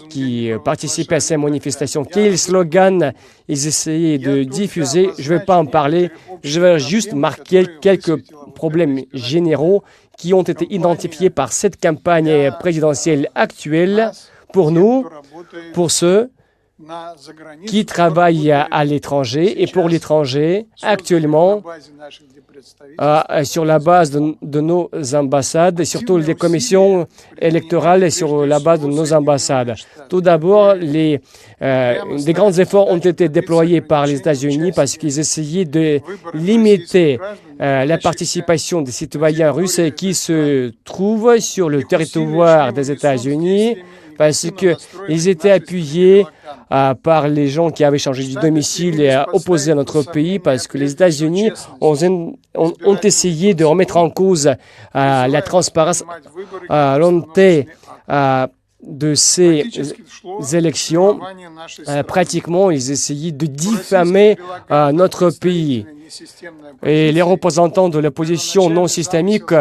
qui participaient à ces manifestations, quels slogans ils essayaient de diffuser. Je ne vais pas en parler, je vais juste marquer quelques problèmes généraux qui ont été identifiés par cette campagne présidentielle actuelle pour nous, pour ceux qui travaillent à l'étranger et pour l'étranger actuellement sur la base de nos ambassades, et surtout les commissions électorales sur la base de nos ambassades. Tout d'abord, des grands efforts ont été déployés par les États-Unis parce qu'ils essayaient de limiter la participation des citoyens russes qui se trouvent sur le territoire des États-Unis parce qu'ils étaient appuyés par les gens qui avaient changé de domicile et opposés à notre pays, parce que les États-Unis ont essayé de remettre en cause la transparence de ces élections. Pratiquement, ils essayaient de diffamer notre pays. Et les représentants de l'opposition non systémique,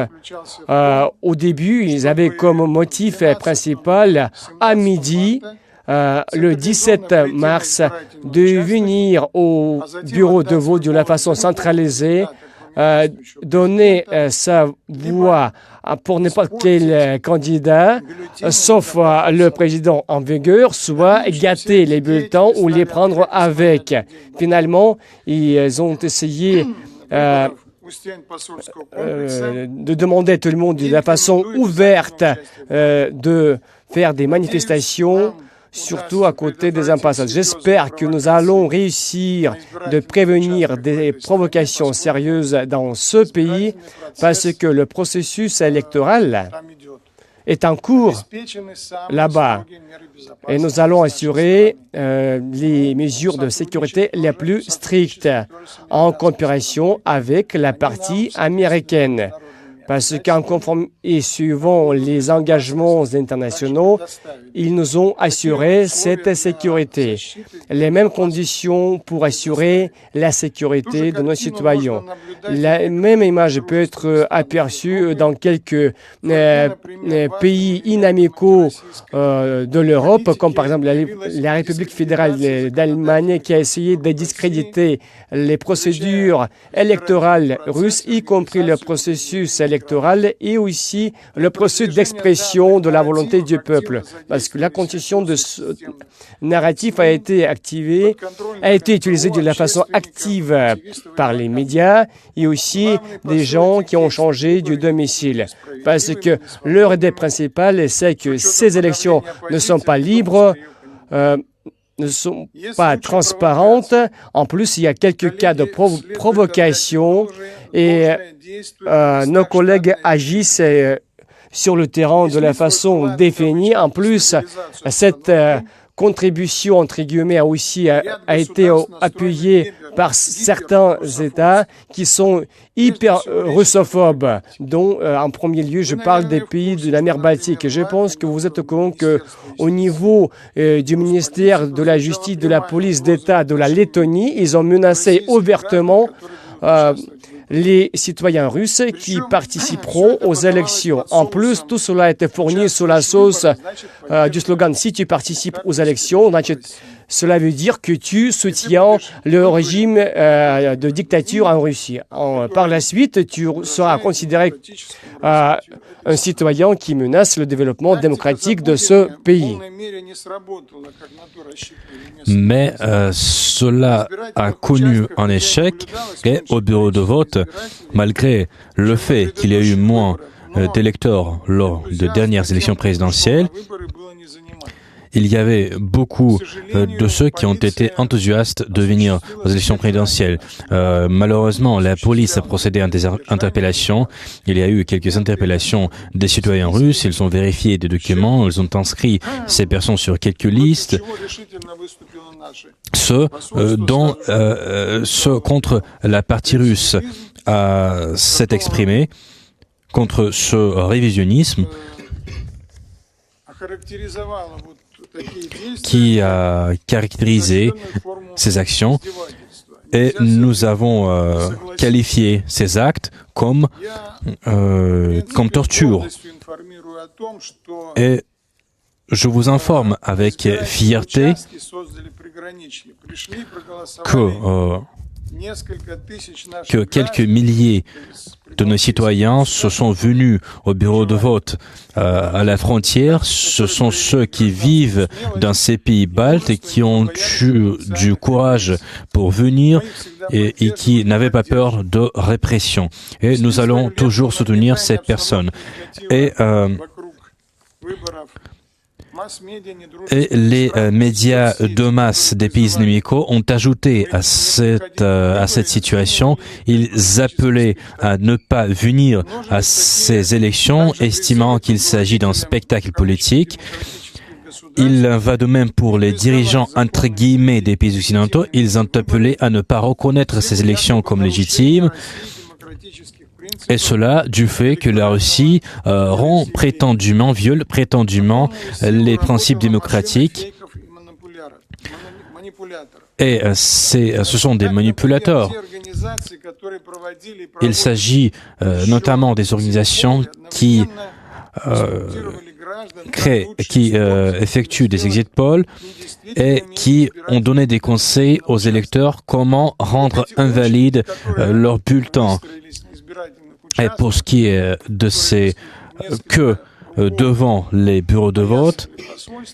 au début, ils avaient comme motif principal, à midi, le 17 mars, de venir au bureau de vote de la façon centralisée, donner sa voix pour n'importe quel candidat, sauf le président en vigueur, soit gâter les bulletins ou les prendre avec. Finalement, ils ont essayé de demander à tout le monde de la façon ouverte de faire des manifestations, surtout à côté des ambassades. J'espère que nous allons réussir de prévenir des provocations sérieuses dans ce pays parce que le processus électoral est en cours là-bas. Et nous allons assurer les mesures de sécurité les plus strictes en coopération avec la partie américaine. Parce qu'en conformité et suivant les engagements internationaux, ils nous ont assuré cette sécurité. Les mêmes conditions pour assurer la sécurité de nos citoyens. La même image peut être aperçue dans quelques pays inamicaux de l'Europe, comme par exemple la République fédérale d'Allemagne qui a essayé de discréditer les procédures électorales russes, y compris le processus électoral électorale et aussi le processus d'expression de la volonté du peuple. Parce que la constitution de ce narratif a été utilisée de la façon active par les médias et aussi des gens qui ont changé du domicile. Parce que leur idée principale, c'est que ces élections ne sont pas libres, ne sont pas transparentes. En plus, il y a quelques cas de provocation et nos collègues agissent sur le terrain de la façon définie. En plus, cette contribution, entre guillemets, a été appuyée par certains États qui sont hyper russophobes, dont en premier lieu, je parle des pays de la mer Baltique. Je pense que vous êtes au courant qu'au niveau du ministère de la Justice, de la police d'État de la Lettonie, ils ont menacé ouvertement les citoyens russes qui participeront aux élections. En plus, tout cela a été fourni sous la sauce du slogan « Si tu participes aux élections », cela veut dire que tu soutiens le régime de dictature en Russie. Par la suite, tu seras considéré un citoyen qui menace le développement démocratique de ce pays. Mais cela a connu un échec et au bureau de vote, malgré le fait qu'il y a eu moins d'électeurs lors des dernières élections présidentielles, il y avait beaucoup de ceux qui ont été enthousiastes de venir aux élections présidentielles. Malheureusement, la police a procédé à des interpellations. Il y a eu quelques interpellations des citoyens russes. Ils ont vérifié des documents. Ils ont inscrit ces personnes sur quelques listes. Ceux contre la partie russe s'est exprimé contre ce révisionnisme qui a caractérisé ces actions et nous avons qualifié ces actes comme torture. Et je vous informe avec fierté que quelques milliers de nos citoyens se sont venus au bureau de vote à la frontière. Ce sont ceux qui vivent dans ces pays baltes et qui ont eu du courage pour venir et qui n'avaient pas peur de répression. Et nous allons toujours soutenir ces personnes. Et les médias de masse des pays inamicaux ont ajouté à cette situation. Ils appelaient à ne pas venir à ces élections, estimant qu'il s'agit d'un spectacle politique. Il va de même pour les dirigeants entre guillemets des pays occidentaux. Ils ont appelé à ne pas reconnaître ces élections comme légitimes. Et cela du fait que la Russie viole prétendument les principes démocratiques. Et ce sont des manipulateurs. Il s'agit notamment des organisations qui effectuent des exit polls et qui ont donné des conseils aux électeurs comment rendre invalide leur bulletin. Et pour ce qui est de ces queues devant les bureaux de vote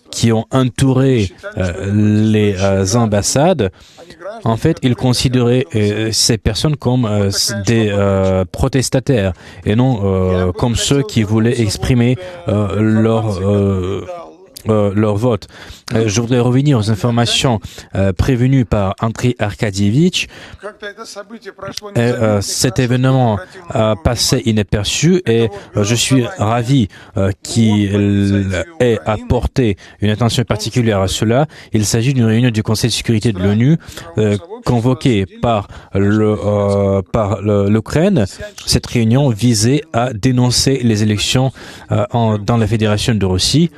qui ont entouré les ambassades, en fait, ils considéraient ces personnes comme des protestataires et non comme ceux qui voulaient exprimer leur vote. Je voudrais revenir aux informations prévenues par Andriy Arkadievitch. Cet événement a passé inaperçu et je suis ravi qu'il ait apporté une attention particulière à cela. Il s'agit d'une réunion du Conseil de sécurité de l'ONU convoquée par l'Ukraine. Cette réunion visait à dénoncer les élections dans la Fédération de Russie.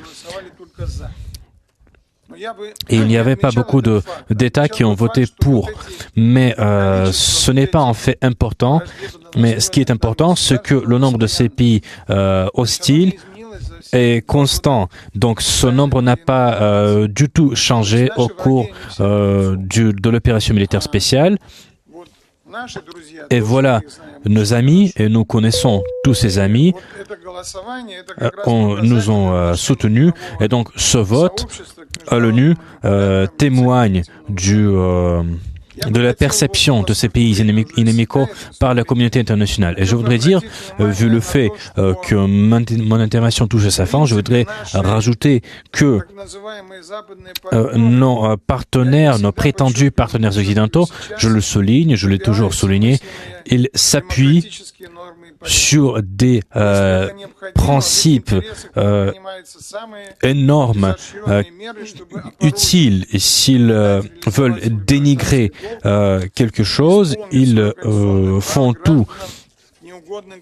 Et il n'y avait pas beaucoup d'États qui ont voté pour. Mais ce n'est pas un fait important. Mais ce qui est important, c'est que le nombre de ces pays hostiles est constant. Donc ce nombre n'a pas du tout changé au cours de l'opération militaire spéciale. Et voilà nos amis, et nous connaissons tous ces amis, nous ont soutenus. Et donc ce vote à l'ONU témoigne de la perception de ces pays inamicaux par la communauté internationale. Et je voudrais dire, vu le fait que mon intervention touche à sa fin, je voudrais rajouter que nos partenaires, nos prétendus partenaires occidentaux, je le souligne, je l'ai toujours souligné, ils s'appuient sur des principes énormes, utiles. Et s'ils veulent dénigrer quelque chose, ils font tout.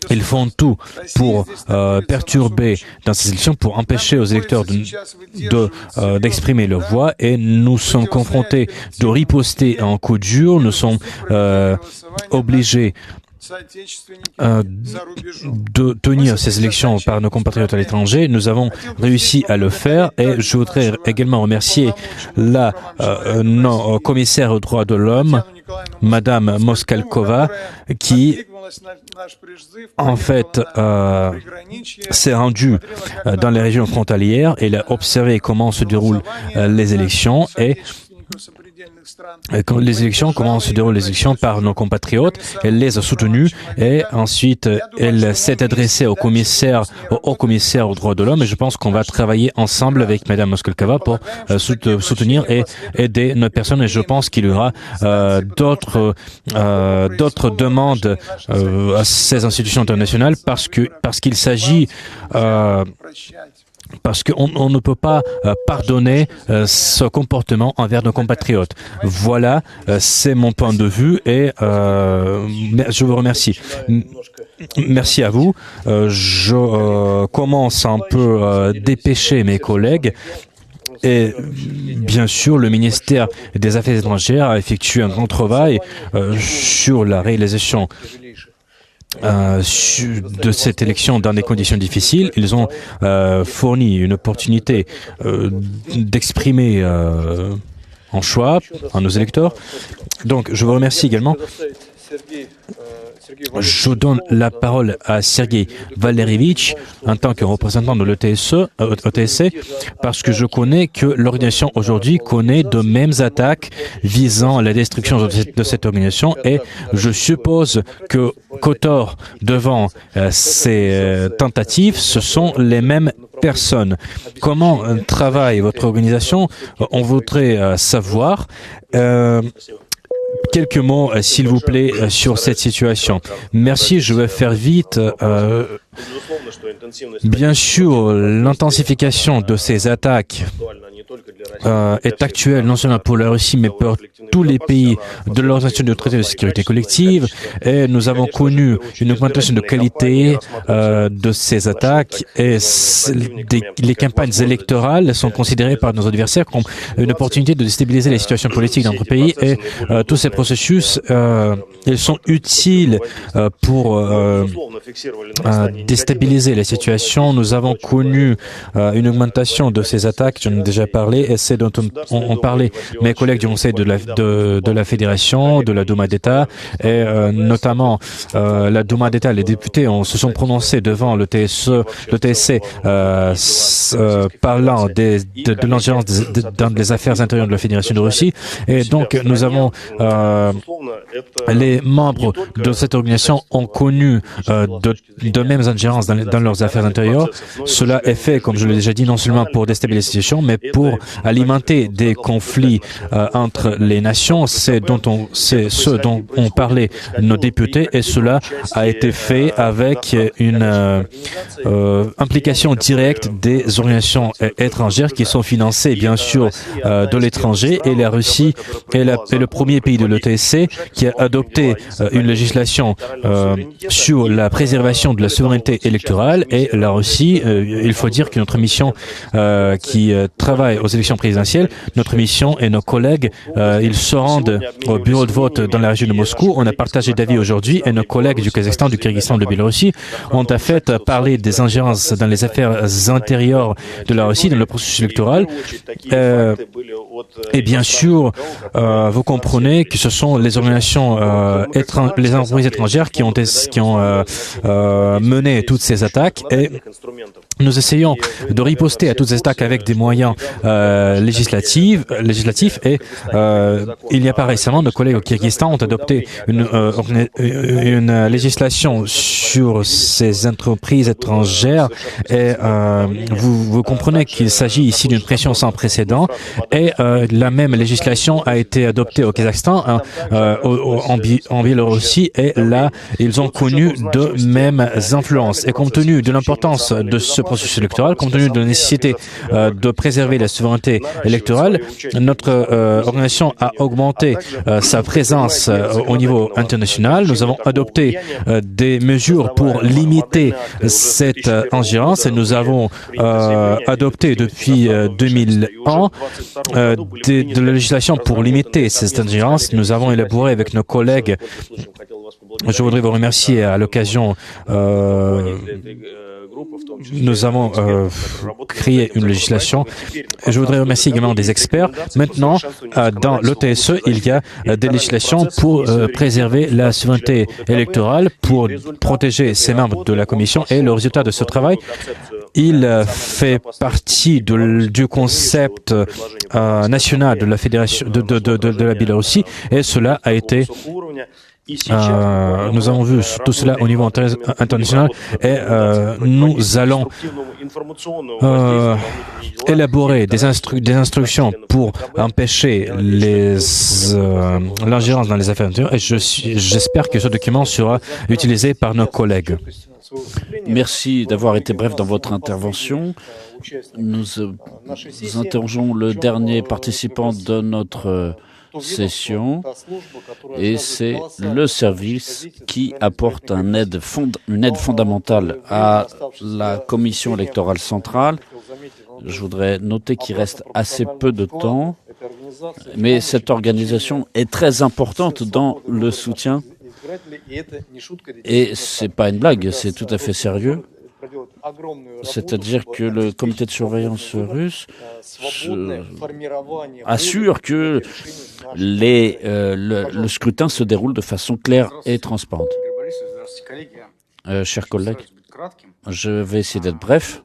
Ils font tout pour perturber dans ces élections, pour empêcher aux électeurs d'exprimer leur voix, et nous sommes confrontés de riposter en coup dur. Nous sommes obligés de tenir ces élections par nos compatriotes à l'étranger. Nous avons réussi à le faire, et je voudrais également remercier nos commissaires aux droits de l'homme, Madame Moskalkova, qui en fait s'est rendue dans les régions frontalières. Elle a observé comment se déroulent les élections, et quand comment se déroulent les élections par nos compatriotes, elle les a soutenus, et ensuite elle s'est adressée au haut commissaire aux droits de l'homme, et je pense qu'on va travailler ensemble avec Madame Moskalkova pour soutenir et aider nos personnes, et je pense qu'il y aura d'autres demandes à ces institutions internationales parce qu'il s'agit parce qu'on ne peut pas pardonner ce comportement envers nos compatriotes. Voilà, c'est mon point de vue, et je vous remercie. Merci à vous. Je commence un peu dépêcher mes collègues. Et bien sûr, le ministère des Affaires étrangères a effectué un grand travail sur la réalisation de cette élection dans des conditions difficiles. Ils ont fourni une opportunité d'exprimer un choix à nos électeurs. Donc, je vous remercie également. Je donne la parole à Sergei Valerievich en tant que représentant de l'ETSC, parce que je connais que l'organisation aujourd'hui connaît de mêmes attaques visant la destruction de cette organisation, et je suppose que qu'autor devant ces tentatives, ce sont les mêmes personnes. Comment travaille votre organisation? On voudrait savoir. Quelques mots, s'il vous plaît, sur cette situation. Merci, je vais faire vite. Bien sûr, l'intensification de ces attaques est actuelle non seulement pour la Russie, mais pour tous les pays de l'Organisation du traité de sécurité collective, et nous avons connu une augmentation de qualité de ces attaques, et les campagnes électorales sont considérées par nos adversaires comme une opportunité de déstabiliser les situations politiques dans notre pays, et tous ces processus, ils sont utiles pour déstabiliser la situation. Nous avons connu une augmentation de ces attaques, j'en ai déjà parlé, et c'est dont on parlait mes collègues du Conseil de la Fédération, de la Douma d'État, et notamment la Douma d'État, les députés se sont prononcés devant le TSC parlant de l'ingérence dans les affaires intérieures de la Fédération de Russie, et donc nous avons les membres de cette organisation ont connu de mêmes ingérences dans leurs affaires intérieures. Cela est fait, comme je l'ai déjà dit, non seulement pour déstabiliser la situation, mais pour alimenter des conflits entre les nations. C'est ce dont ont parlé nos députés, et cela a été fait avec une implication directe des organisations étrangères qui sont financées, bien sûr, de l'étranger, et la Russie est le premier pays de l'ETSC qui a adopté une législation sur la préservation de la souveraineté électorale, et la Russie, il faut dire que notre mission qui travaille aux élections présidentielles, notre mission et nos collègues, ils se rendent au bureau de vote dans la région de Moscou. On a partagé d'avis aujourd'hui et nos collègues du Kazakhstan, du Kyrgyzstan, de Biélorussie ont en fait parlé des ingérences dans les affaires intérieures de la Russie, dans le processus électoral. Et bien sûr, vous comprenez que ce sont les organisations, les entreprises étrangères qui ont mené toutes ces attaques et nous essayons de riposter à toutes ces attaques avec des moyens législatifs et il n'y a pas récemment, nos collègues au Kyrgyzstan ont adopté une législation sur ces entreprises étrangères et vous comprenez qu'il s'agit ici d'une pression sans précédent et la même législation a été adoptée au Kazakhstan, en Biélorussie et là, ils ont connu de mêmes influences. Et compte tenu de l'importance de ce processus électoral, compte tenu de la nécessité de préserver la souveraineté électorale, notre organisation a augmenté sa présence au niveau international. Nous avons adopté des mesures pour limiter cette ingérence et nous avons adopté depuis 2001 de la législation pour limiter cette ingérence. Nous avons élaboré avec nos collègues, je voudrais vous remercier à l'occasion, nous avons créé une législation. Je voudrais remercier également des experts. Maintenant, dans l'OTSE, il y a des législations pour préserver la souveraineté électorale, pour protéger ces membres de la Commission et le résultat de ce travail. Il fait partie du concept national de la Fédération de la Biélorussie et cela a été nous avons vu tout cela au niveau international et nous allons élaborer des instructions pour empêcher l'ingérence dans les affaires intérieures et j'espère que ce document sera utilisé par nos collègues. Merci d'avoir été bref dans votre intervention. Nous interrogeons le dernier participant de notre session et c'est le service qui apporte une aide fondamentale à la Commission électorale centrale. Je voudrais noter qu'il reste assez peu de temps, mais cette organisation est très importante dans le soutien et c'est pas une blague, c'est tout à fait sérieux. C'est-à-dire que le comité de surveillance russe assure que le scrutin se déroule de façon claire et transparente. Chers collègues, je vais essayer d'être bref.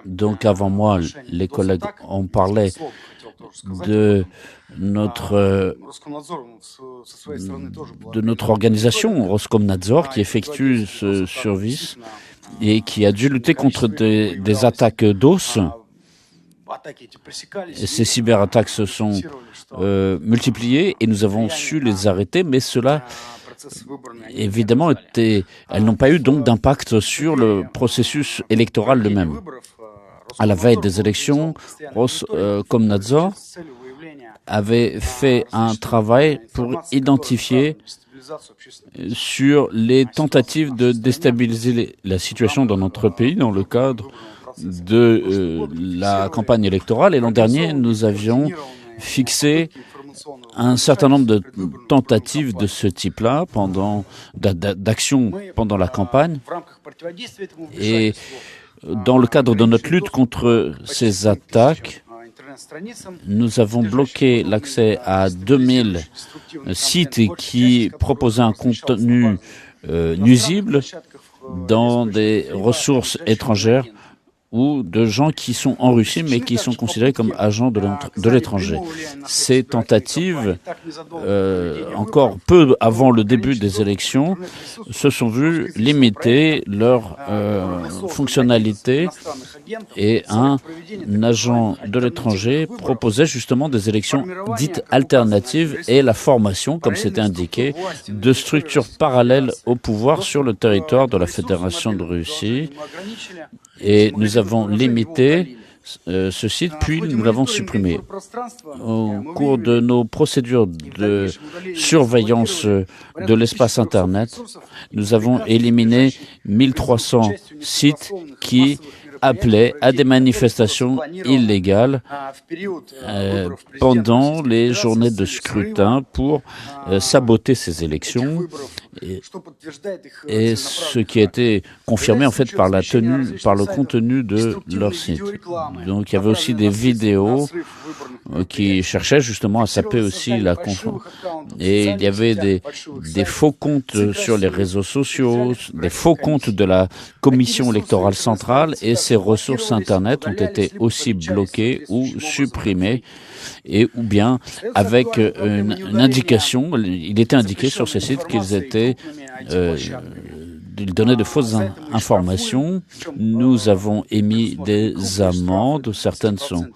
Donc avant moi, les collègues ont parlé de notre organisation, Roskomnadzor, qui effectue ce service et qui a dû lutter contre des attaques DOS. Et ces cyberattaques se sont multipliées et nous avons su les arrêter, mais cela, évidemment, elles n'ont pas eu donc d'impact sur le processus électoral lui-même. À la veille des élections, Roskomnadzor avait fait un travail pour identifier sur les tentatives de déstabiliser la situation dans notre pays dans le cadre de la campagne électorale. Et l'an dernier, nous avions fixé un certain nombre de tentatives de ce type-là d'actions pendant la campagne. Et dans le cadre de notre lutte contre ces attaques, nous avons bloqué l'accès à 2000 sites qui proposaient un contenu nuisible dans des ressources étrangères ou de gens qui sont en Russie mais qui sont considérés comme agents de l'étranger. Ces tentatives, encore peu avant le début des élections, se sont vues limiter leur fonctionnalité et un agent de l'étranger proposait justement des élections dites alternatives et la formation, comme c'était indiqué, de structures parallèles au pouvoir sur le territoire de la Fédération de Russie. Et nous avons limité ce site, puis nous l'avons supprimé. Au cours de nos procédures de surveillance de l'espace Internet, nous avons éliminé 1300 sites qui appelait à des manifestations illégales pendant les journées de scrutin pour saboter ces élections, et ce qui a été confirmé en fait par le contenu de leur site. Donc il y avait aussi des vidéos qui cherchaient justement à saper aussi la confiance. Et il y avait des faux comptes sur les réseaux sociaux, des faux comptes de la Commission électorale centrale, et ces ressources Internet ont été aussi bloquées ou supprimées, ou bien avec une indication, il était indiqué sur ces sites qu'ils étaient ils donnaient de fausses informations. Nous avons émis des amendes, certaines sont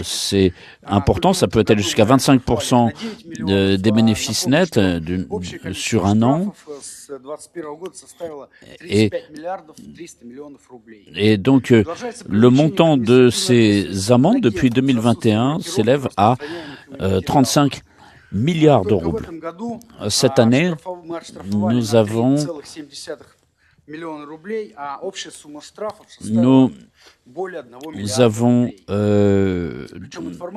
c'est important, ça peut être jusqu'à 25% des bénéfices nets sur un an. Et donc, le montant de ces amendes depuis 2021 s'élève à 35 milliards de roubles. Cette année, nous avons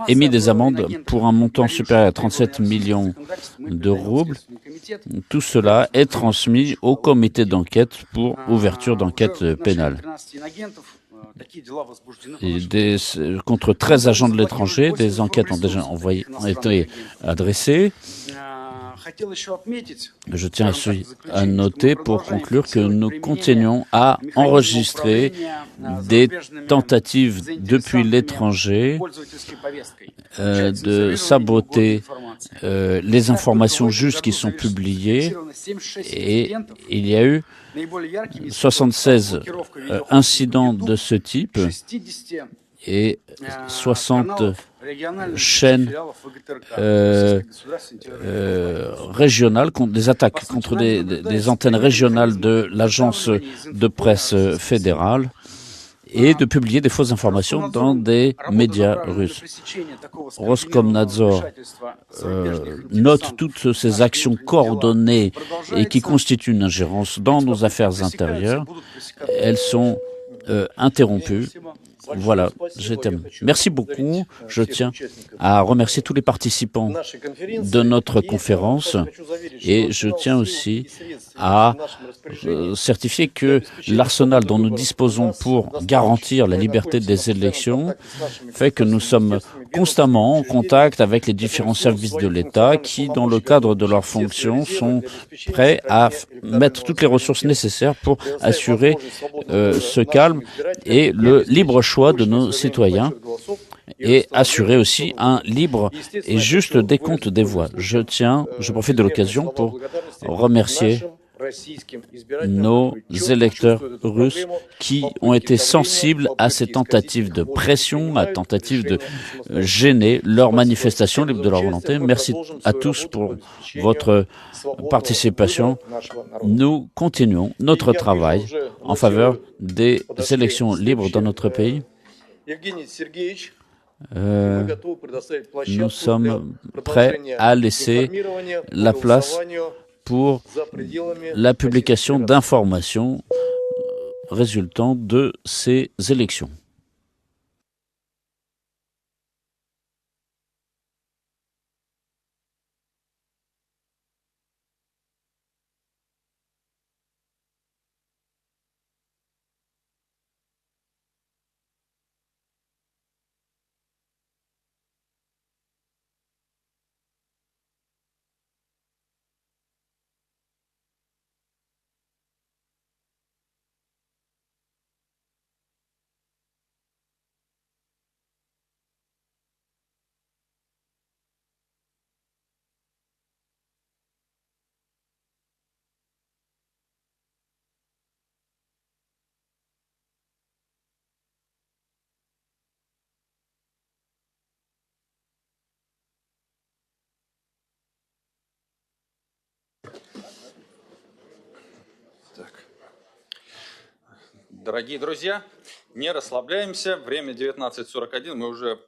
émis des amendes pour un montant supérieur à 37 millions de roubles. Tout cela est transmis au comité d'enquête pour ouverture d'enquête pénale. Contre 13 agents de l'étranger, des enquêtes ont déjà été adressées. Je tiens à noter pour conclure que nous continuons à enregistrer des tentatives depuis l'étranger de saboter les informations justes qui sont publiées, et il y a eu 76 incidents de ce type et 60 chaînes régionales, des attaques contre des antennes régionales de l'agence de presse fédérale, et de publier des fausses informations dans des médias russes. Roskomnadzor note toutes ces actions coordonnées et qui constituent une ingérence dans nos affaires intérieures. Elles sont interrompues. Voilà, j'ai terminé. Merci beaucoup. Je tiens à remercier tous les participants de notre conférence, et je tiens aussi à certifier que l'arsenal dont nous disposons pour garantir la liberté des élections fait que nous sommes constamment en contact avec les différents services de l'État qui, dans le cadre de leurs fonctions, sont prêts à mettre toutes les ressources nécessaires pour assurer ce calme et le libre choix de nos citoyens, et assurer aussi un libre et juste décompte des voix. Je profite de l'occasion pour remercier nos électeurs russes qui ont été sensibles à ces tentatives de pression, à tentatives de gêner leur manifestation libre de leur volonté. Merci à tous pour votre participation. Nous continuons notre travail en faveur des élections libres dans notre pays. Nous sommes prêts à laisser la place pour la publication d'informations résultant de ces élections. Дорогие друзья, не расслабляемся. Время 19:41. Мы уже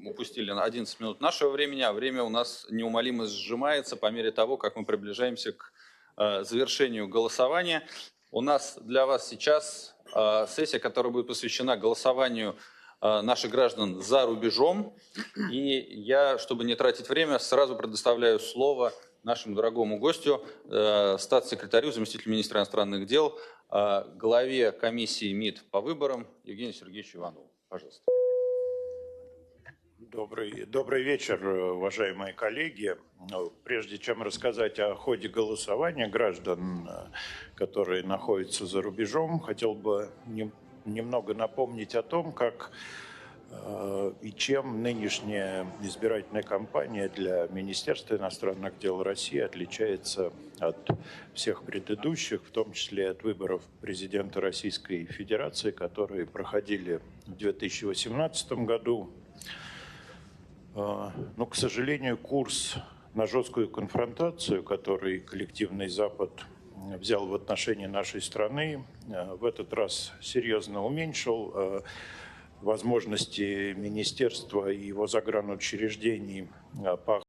упустили 11 минут нашего времени, а время у нас неумолимо сжимается по мере того, как мы приближаемся к завершению голосования. У нас для вас сейчас сессия, которая будет посвящена голосованию наших граждан за рубежом. И я, чтобы не тратить время, сразу предоставляю слово нашему дорогому гостю, статс-секретарю, заместителю министра иностранных дел, главе комиссии МИД по выборам Евгению Сергеевичу Иванову. Пожалуйста. Добрый вечер, уважаемые коллеги. Прежде чем рассказать о ходе голосования граждан, которые находятся за рубежом, хотел бы немного напомнить о том, как и чем нынешняя избирательная кампания для Министерства иностранных дел России отличается от всех предыдущих, в том числе от выборов президента Российской Федерации, которые проходили в 2018 году. Но, к сожалению, курс на жесткую конфронтацию, который коллективный Запад взял в отношении нашей страны, в этот раз серьезно уменьшил возможности министерства и его загранучреждений по